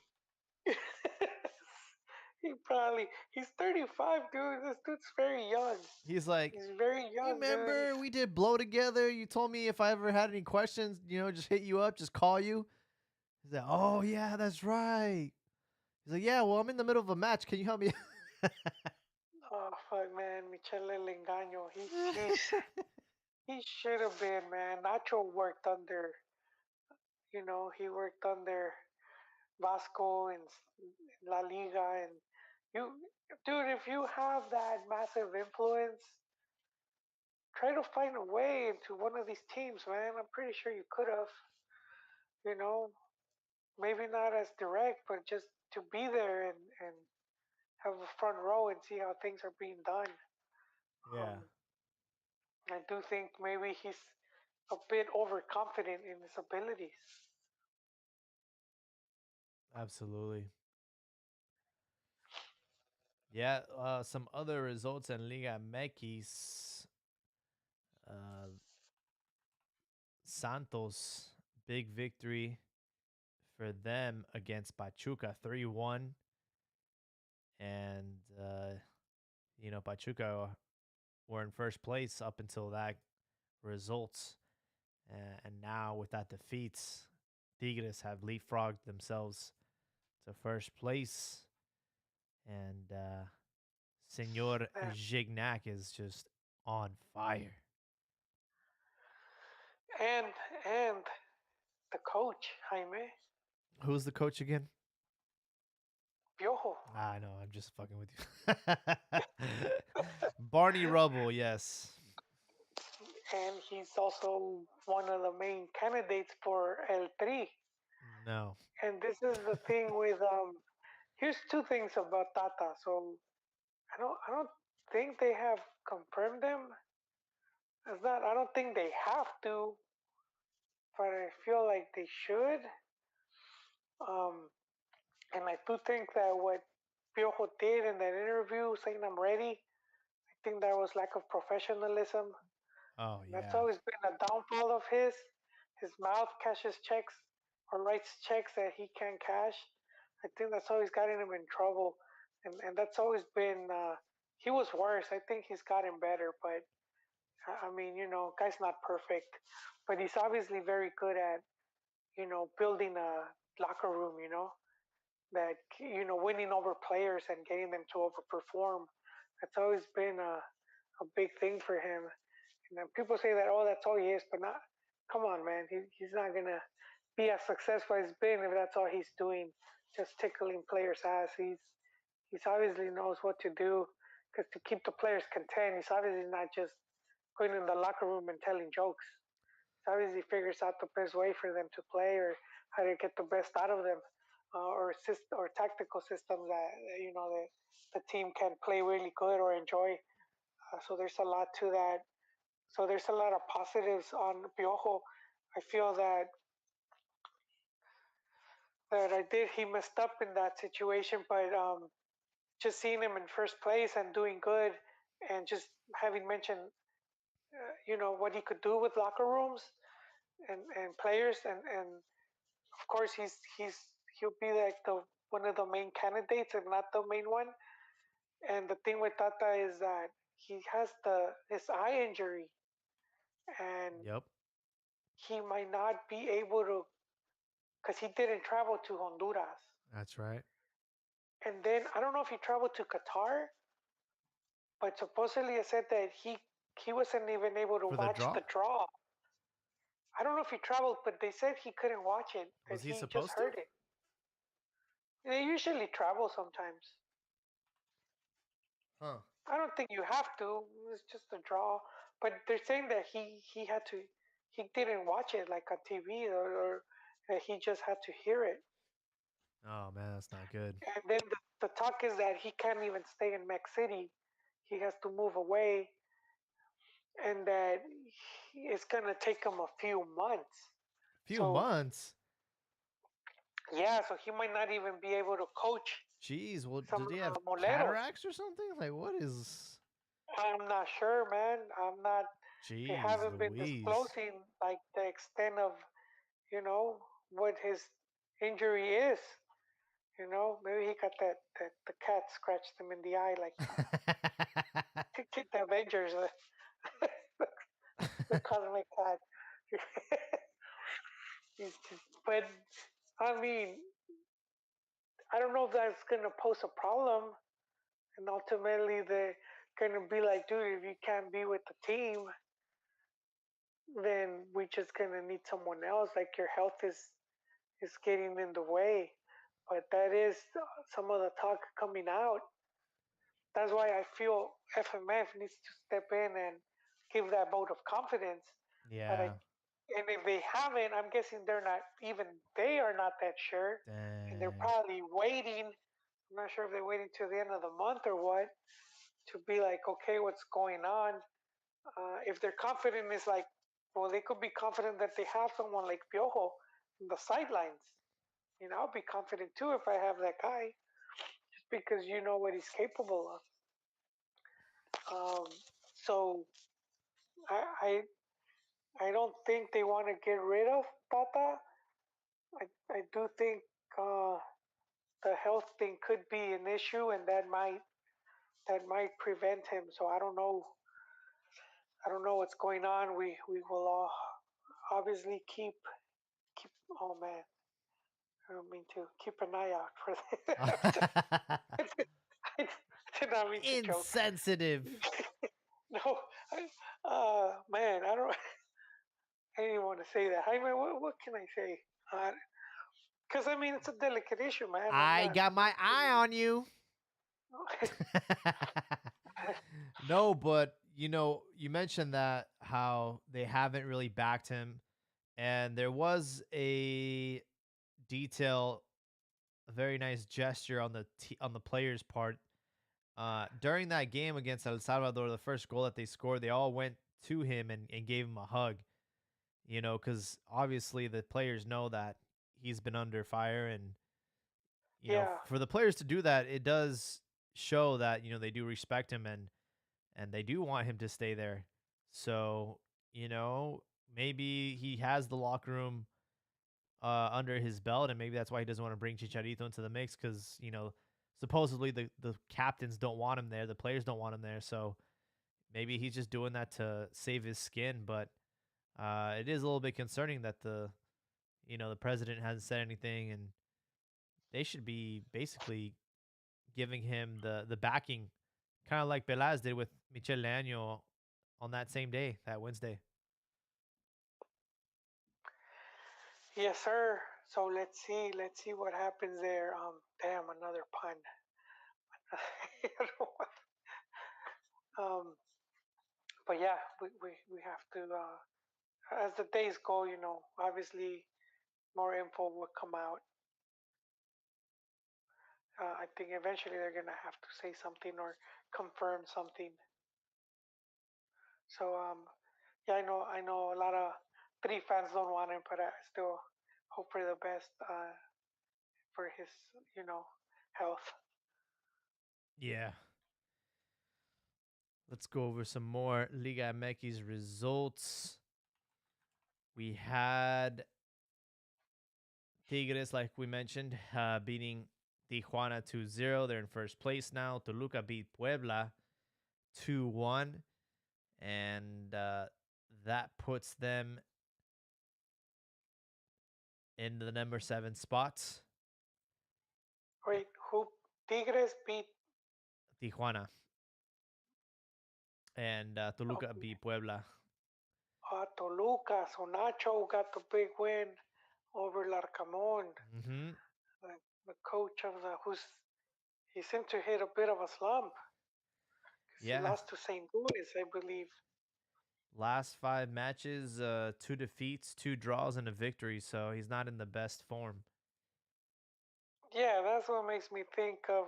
He's 35, dude. This dude's very young. He's like, He's very you young, dude. remember we did blow together? You told me if I ever had any questions, just hit you up, just call you. He's like, oh yeah, that's right. He's like, yeah, well, I'm in the middle of a match. Can you help me? Oh fuck, man, Michele Lengaño. He should have been, man. Nacho worked under, he worked under Vasco and La Liga, and you, dude, if you have that massive influence, try to find a way into one of these teams, man. I'm pretty sure you could have, you know, maybe not as direct, but just to be there and have a front row and see how things are being done. Um, Yeah, I do think maybe he's a bit overconfident in his abilities. absolutely. Yeah, some other results in Liga MX. Uh, Santos, big victory for them against Pachuca, 3-1. And, Pachuca were in first place up until that results. And now with that defeat, Tigres have leapfrogged themselves to first place. And Senor And, Gignac is just on fire. and and the coach, Jaime Who's the coach again? Piojo, I know, I'm just fucking with you. Barney Rubble, yes. and he's also one of the main candidates for El Tri. No. And this is the thing with here's two things about Tata. So I don't think they have confirmed them. It's not. I don't think they have to, but I feel like they should. Um, and I do think that what Piojo did in that interview, saying I'm ready, I think that was lack of professionalism. Oh, That's yeah. always been a downfall of his. His mouth cashes checks or writes checks that he can't cash. I think that's always gotten him in trouble, and that's always been. He was worse. I think he's gotten better, but I mean, guy's not perfect, but he's obviously very good at building a locker room. That winning over players and getting them to overperform. That's always been a big thing for him. And then people say that, oh, that's all he is, but not. Come on, man. He's not gonna be as successful as he's been if that's all he's doing, just tickling players' ass. He's obviously knows what to do because to keep the players content, he's obviously not just going in the locker room and telling jokes. He obviously figures out the best way for them to play or how to get the best out of them, or tactical systems that the team can play really good or enjoy. So there's a lot to that. So there's a lot of positives on Piojo. I feel that I did he messed up in that situation, but just seeing him in first place and doing good, and just having mentioned, what he could do with locker rooms and players, and of course he'll be like the one of the main candidates, if not the main one. And the thing with Tata is that he has his eye injury, and Yep. he might not be able to because he didn't travel to Honduras. That's right. And then I don't know if he traveled to Qatar, but supposedly it said that he wasn't even able to For the watch draw? the draw. I don't know if he traveled, but they said he couldn't watch it Was because he he just supposed to? heard it. They usually travel sometimes. Huh. I don't think you have to. It's just a draw. But they're saying that he had to. He didn't watch it like on TV, or that he just had to hear it. Oh man, that's not good. And then the talk is that he can't even stay in Mex City. He has to move away, and that it's gonna take him a few months. Few So months. yeah, so he might not even be able to coach Jeez, well, some did he have moleros. cataracts or something? Like, what is? I'm not sure, man. I'm not. They Jeez, haven't been Louise. disclosing like the extent of, you know, what his injury is. You know, maybe he got that the cat scratched him in the eye, like the Avengers, the cosmic cat. But I mean, I don't know if that's gonna pose a problem, and ultimately they're gonna be like, dude, if you can't be with the team, then we're just gonna need someone else. Like your health is getting in the way. But that is some of the talk coming out. That's why I feel FMF needs to step in and give that vote of confidence. That I, Yeah. and if they haven't, I'm guessing they're not even they are not that sure, and they're Dang. probably waiting. I'm not sure if they're waiting till the end of the month or what to be like, okay, what's going on? If they're confident, it's like, well, they could be confident that they have someone like Piojo in the sidelines. You know, I'll be confident too if I have that guy, just because you know what he's capable of. So I I don't think they want to get rid of Tata. I do think uh, the health thing could be an issue, and that might prevent him. So I don't know what's going on. We will obviously keep. Oh man, I don't mean to keep an eye out for that. I did not mean to joke. Insensitive. No, man, I didn't want to say that. I mean, what can I say? Because I mean, it's a delicate issue, man. I got I'm my not eye saying. on you. No, but you mentioned that how they haven't really backed him, and there was a detail, a very nice gesture on on the players' part. During that game against El Salvador, the first goal that they scored, they all went to him and gave him a hug. Because obviously the players know that he's been under fire, and Yeah, for the players to do that, it does show that they do respect him, and they do want him to stay there. So, you know, maybe he has the locker room under his belt, and maybe that's why he doesn't want to bring Chicharito into the mix because, supposedly the captains don't want him there, the players don't want him there. So maybe he's just doing that to save his skin. But it is a little bit concerning that the president hasn't said anything, and they should be basically giving him the backing, kind of like Pelaz did with Michel Leaño on that same day, that Wednesday. yes, sir. So let's see what happens there. Damn, another pun. um, but yeah, we have to. As the days go, obviously more info will come out. I think eventually they're gonna have to say something or confirm something. So yeah, I know a lot of three fans don't want him, but I still hope for the best for his you know health. Yeah. Let's go over some more Liga MX results. We had Tigres, like we mentioned, beating Tijuana 2-0. They're in first place now. Toluca beat Puebla 2-1. And that puts them in the number 7 spot. Wait, who Tigres beat? Tijuana. And Toluca Okay, beat Puebla. Toluca. So Nacho got the big win over Larcamon, Mm-hmm. the coach of the who's he seemed to hit a bit of a slump because he Yeah. lost to St. Louis, I believe. Last 5 matches, 2 defeats, 2 draws, and a victory. So he's not in the best form. Yeah, that's what makes me think of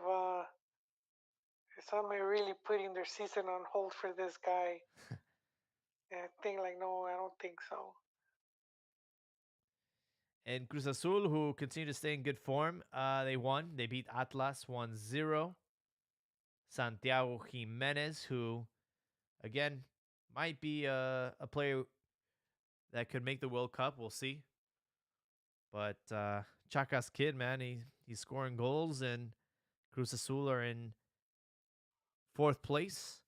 is somebody really putting their season on hold for this guy? And I think like, no, I don't think so. And Cruz Azul, who continue to stay in good form, they won. They beat Atlas 1-0. Santiago Jimenez, who, again, might be a player that could make the World Cup. We'll see. But Chaka's kid, man, he's scoring goals, and Cruz Azul are in fourth place.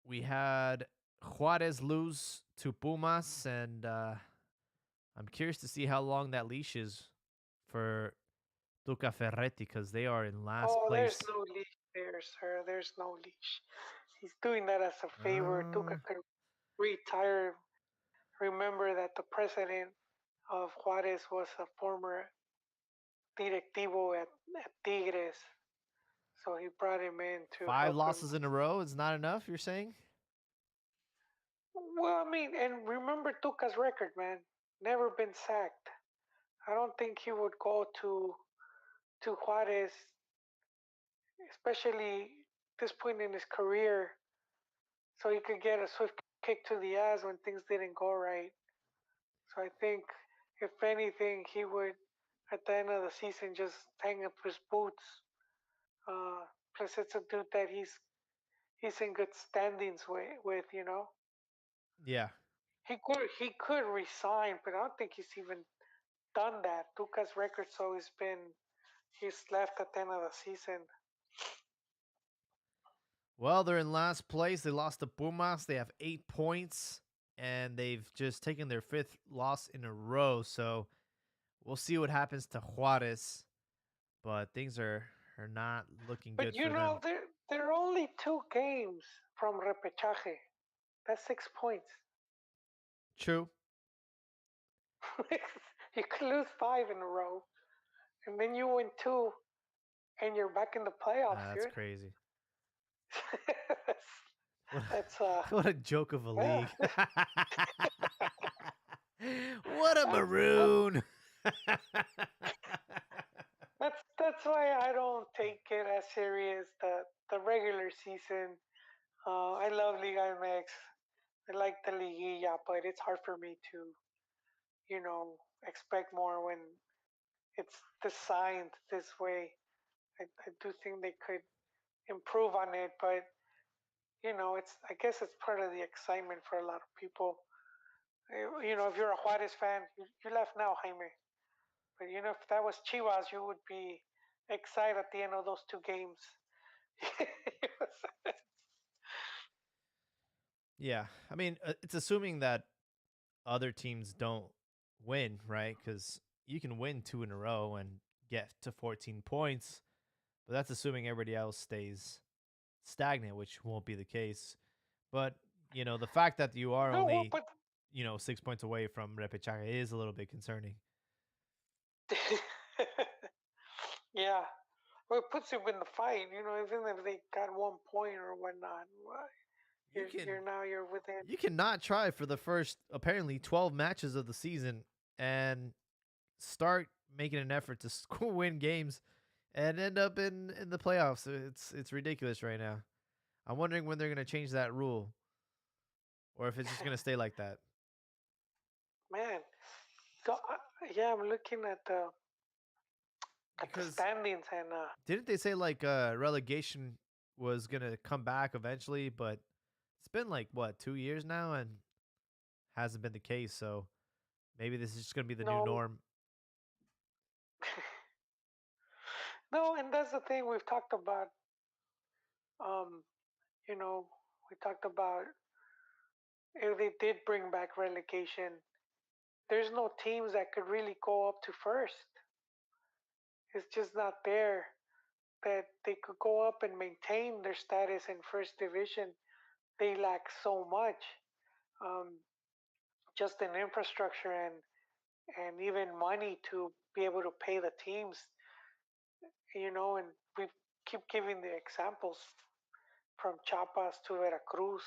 We had Juarez lose to Pumas, and I'm curious to see how long that leash is for Tuca Ferretti because they are in last Oh, there's place. no leash there, sir. There's no leash. He's doing that as a favor. Uh, Tuca could retire. Remember that the president of Juarez was a former directivo at Tigres. So he brought him in to Five help him. losses in a row is not enough, you're saying? Well, I mean, and remember Tuca's record, man. Never been sacked. I don't think he would go to Juarez, especially this point in his career, so he could get a swift kick to the ass when things didn't go right. So I think, if anything, he would, at the end of the season, just hang up his boots. Plus, it's a dude that he's in good standings with. Yeah. He could resign, but I don't think he's even done that. Tuca's record's always been he's left at the end of the season. Well, they're in last place. They lost to Pumas. They have 8 points, and they've just taken their fifth loss in a row. So we'll see what happens to Juarez, but things are not looking But good for them. they're only 2 games from repechaje. That's 6 points. True. You could lose 5 in a row, and then you win two, and you're back in the playoffs, That's dude. crazy. that's, What that's what a joke of a yeah. league. What a that's, that's maroon. that's why I don't take it as serious the regular season. I love Liga MX. I like the Liguilla, but it's hard for me to expect more when it's designed this way. I do think they could improve on it, but it's I guess it's part of the excitement for a lot of people. If you're a Juarez fan, you laugh now, Jaime, but if that was Chivas, you would be excited at the end of those 2 games. Yeah. I mean, it's assuming that other teams don't win, right? Because you can win 2 in a row and get to 14 points, but that's assuming everybody else stays stagnant, which won't be the case. But, the fact that you are No, well, only, but 6 points away from Repechaga is a little bit concerning. yeah, well, it puts you in the fight. Even if they got 1 point or whatnot, You can you're within. you cannot try for the first apparently 12 matches of the season and start making an effort to win games and end up in the playoffs. It's ridiculous right now. I'm wondering when they're going to change that rule or if it's just going to stay like that. Man, so yeah, I'm looking at the Because standings and didn't they say like relegation was going to come back eventually, but it's been like what, 2 years now and hasn't been the case. So maybe this is just going to be the new no, norm. no, and that's the thing we've talked about. Um, you know, we talked about if they did bring back relegation, there's no teams that could really go up to first. It's just not there. that they could go up and maintain their status in first division, they lack so much, um, just in infrastructure and even money to be able to pay the teams, and we keep giving the examples from Chiapas to Veracruz,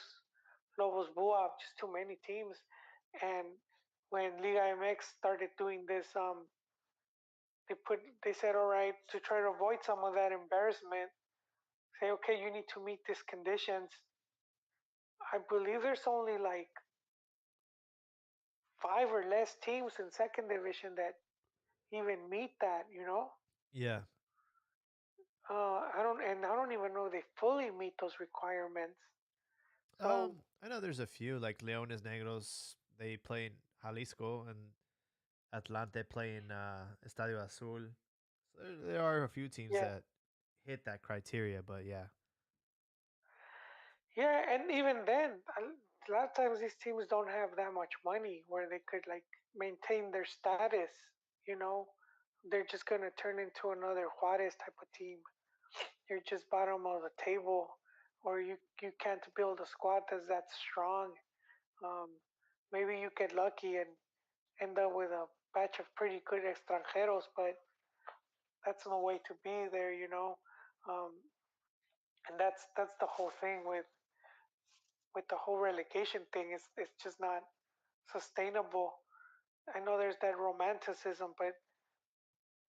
Lobos Buap, just too many teams. And when Liga MX started doing this, they said, all right, to try to avoid some of that embarrassment, say, okay, you need to meet these conditions. I believe there's only like five or less teams in second division that even meet that. Yeah. I don't even know they fully meet those requirements. So I know there's a few like Leones Negros. They play in Jalisco, and Atlante play in Estadio Azul. So there are a few teams yeah, that hit that criteria, but yeah. yeah, and even then, a lot of times these teams don't have that much money where they could like maintain their status. You know, they're just gonna turn into another Juarez type of team. You're just bottom of the table, or you can't build a squad that's that strong. Um, Maybe you get lucky and end up with a batch of pretty good extranjeros, but that's no way to be there. Um, and that's the whole thing with the whole relegation thing. It's just not sustainable. I know there's that romanticism, but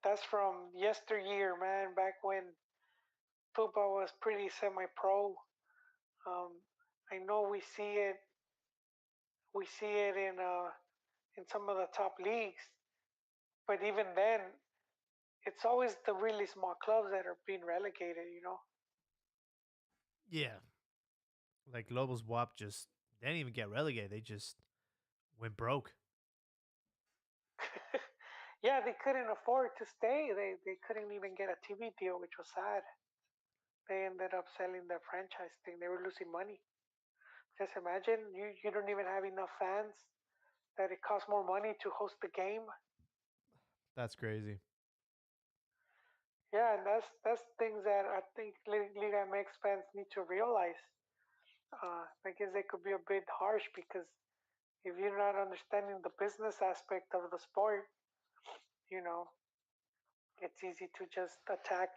that's from yesteryear, man. Back when football was pretty semi-pro. Um, I know we see it in some of the top leagues, but even then, it's always the really small clubs that are being relegated. Yeah. Like Lobos WAP just they didn't even get relegated. They just went broke. Yeah, they couldn't afford to stay. They couldn't even get a TV deal, which was sad. They ended up selling the franchise thing. They were losing money. Just imagine you don't even have enough fans that it costs more money to host the game. That's crazy. Yeah, and that's things that I think Liga MX fans need to realize. I guess they could be a bit harsh because if you're not understanding the business aspect of the sport, you know, it's easy to just attack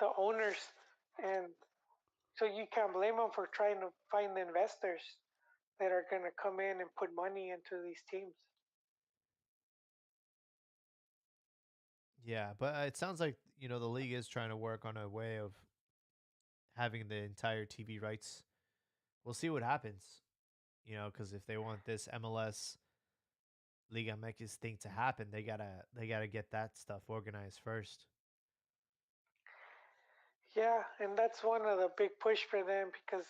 the owners, and so you can't blame them for trying to find the investors that are going to come in and put money into these teams. Yeah, but it sounds like the league is trying to work on a way of having the entire TV rights. We'll see what happens. Because if they want this MLS Liga MX thing to happen, they gotta get that stuff organized first. Yeah, and that's one of the big push for them because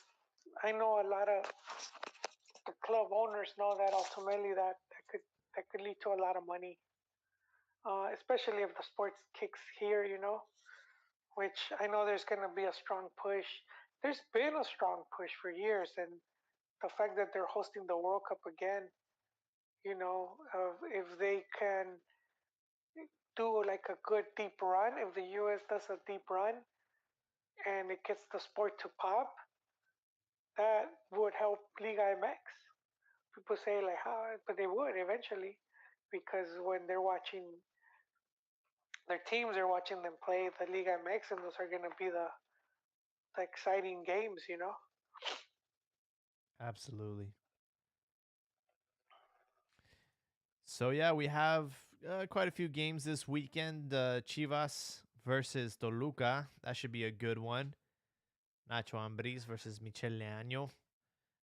I know a lot of the club owners know that ultimately that could lead to a lot of money, especially if the sports kicks here, which I know there's going to be a strong push. There's been a strong push for years, and the fact that they're hosting the World Cup again, if they can do like a good deep run, if the U.S. does a deep run and it gets the sport to pop, that would help Liga MX. People say like how, but they would eventually, because when they're watching their teams, they're watching them play the Liga MX, and those are going to be the exciting games. Absolutely. So yeah, we have quite a few games this weekend. Chivas versus Toluca. That should be a good one. Nacho Ambriz versus Michel Leaño.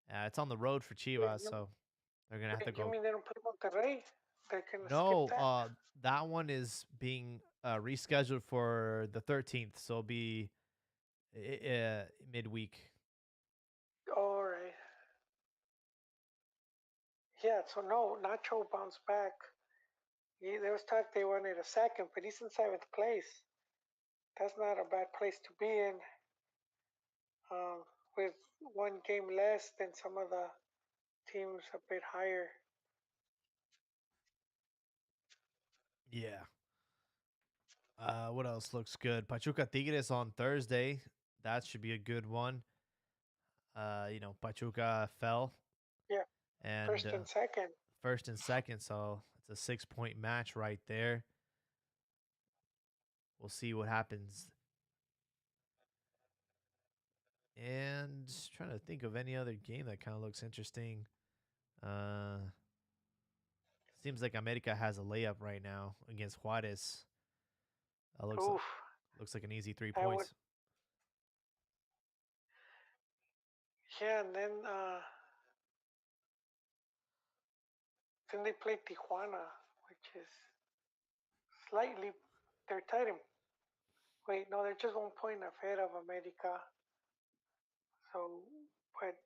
It's on the road for Wait, Chivas, so they're gonna have to you go. mean they don't play Monterrey? They're going to skip No, that? that one is being rescheduled for the 13th, so it'll be midweek. All right. Yeah, so no, Nacho bounced back. There was talk they wanted a second, but he's in seventh place. That's not a bad place to be in, um, with one game less than some of the teams a bit higher. Yeah. What else looks good? Pachuca Tigres on Thursday. That should be a good one. Pachuca fell Yeah, and first and second. first and second, so it's a 6 point match right there. We'll see what happens. And trying to think of any other game that kind of looks interesting. Uh, Seems like America has a layup right now against Juarez. That Oof, looks like an easy three that would. points. Yeah, and then they play Tijuana, which is slightly. They're tied in. Wait, no, they're just 1 point ahead of America. So, but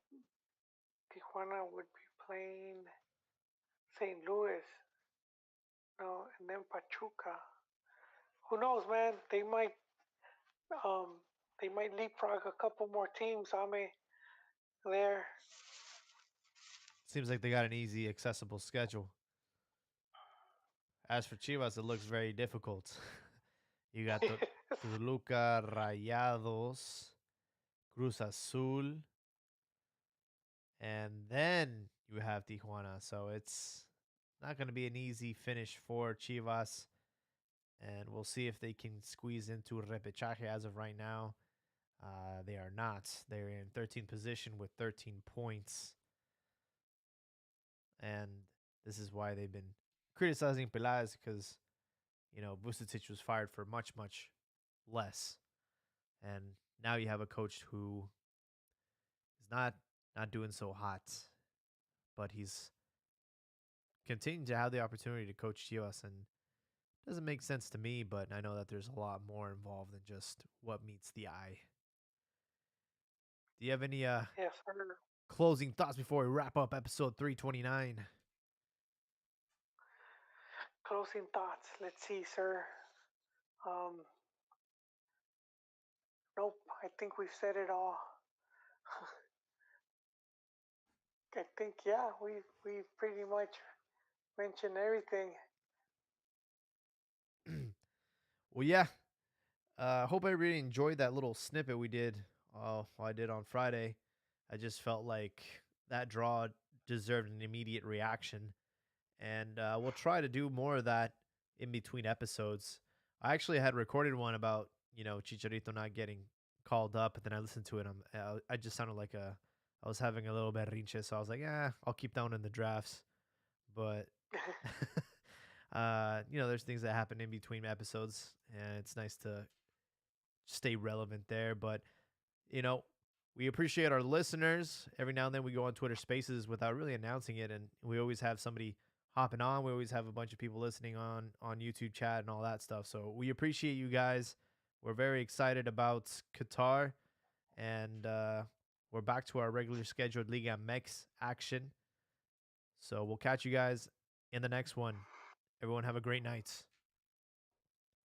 Tijuana would be playing St. Louis. No, and then Pachuca. Who knows, man? Um they might leapfrog a couple more teams. I mean, there. Seems like they got an easy, accessible schedule. As for Chivas, it looks very difficult. You got the Toluca, Rayados, Cruz Azul, and then you have Tijuana. So it's not going to be an easy finish for Chivas. And we'll see if they can squeeze into repechaje as of right now. They are not. They're in 13th position with 13 points. And this is why they've been criticizing Peláez because, Vucetic was fired for much, much less. And now you have a coach who is not doing so hot, but he's continuing to have the opportunity to coach Chivas, and it doesn't make sense to me, but I know that there's a lot more involved than just what meets the eye. Do you have any Yes, sir. closing thoughts before we wrap up episode 329? Closing thoughts. Let's see, sir. Um, nope. I think we've said it all. I think we've pretty much mentioned everything. Well, yeah. Hope everybody enjoyed that little snippet we did. I did on Friday. I just felt like that draw deserved an immediate reaction, and we'll try to do more of that in between episodes. I actually had recorded one about Chicharito not getting called up, but then I listened to it. I just sounded like I was having a little berrinche, so I was like, yeah, I'll keep that one in the drafts. But there's things that happen in between episodes, and it's nice to stay relevant there. But you know, we appreciate our listeners. Every now and then we go on Twitter Spaces without really announcing it, and we always have somebody hopping on. We always have a bunch of people listening on YouTube chat and all that stuff. So we appreciate you guys. We're very excited about Qatar, and we're back to our regular scheduled Liga MX action. So we'll catch you guys in the next one. Everyone have a great night.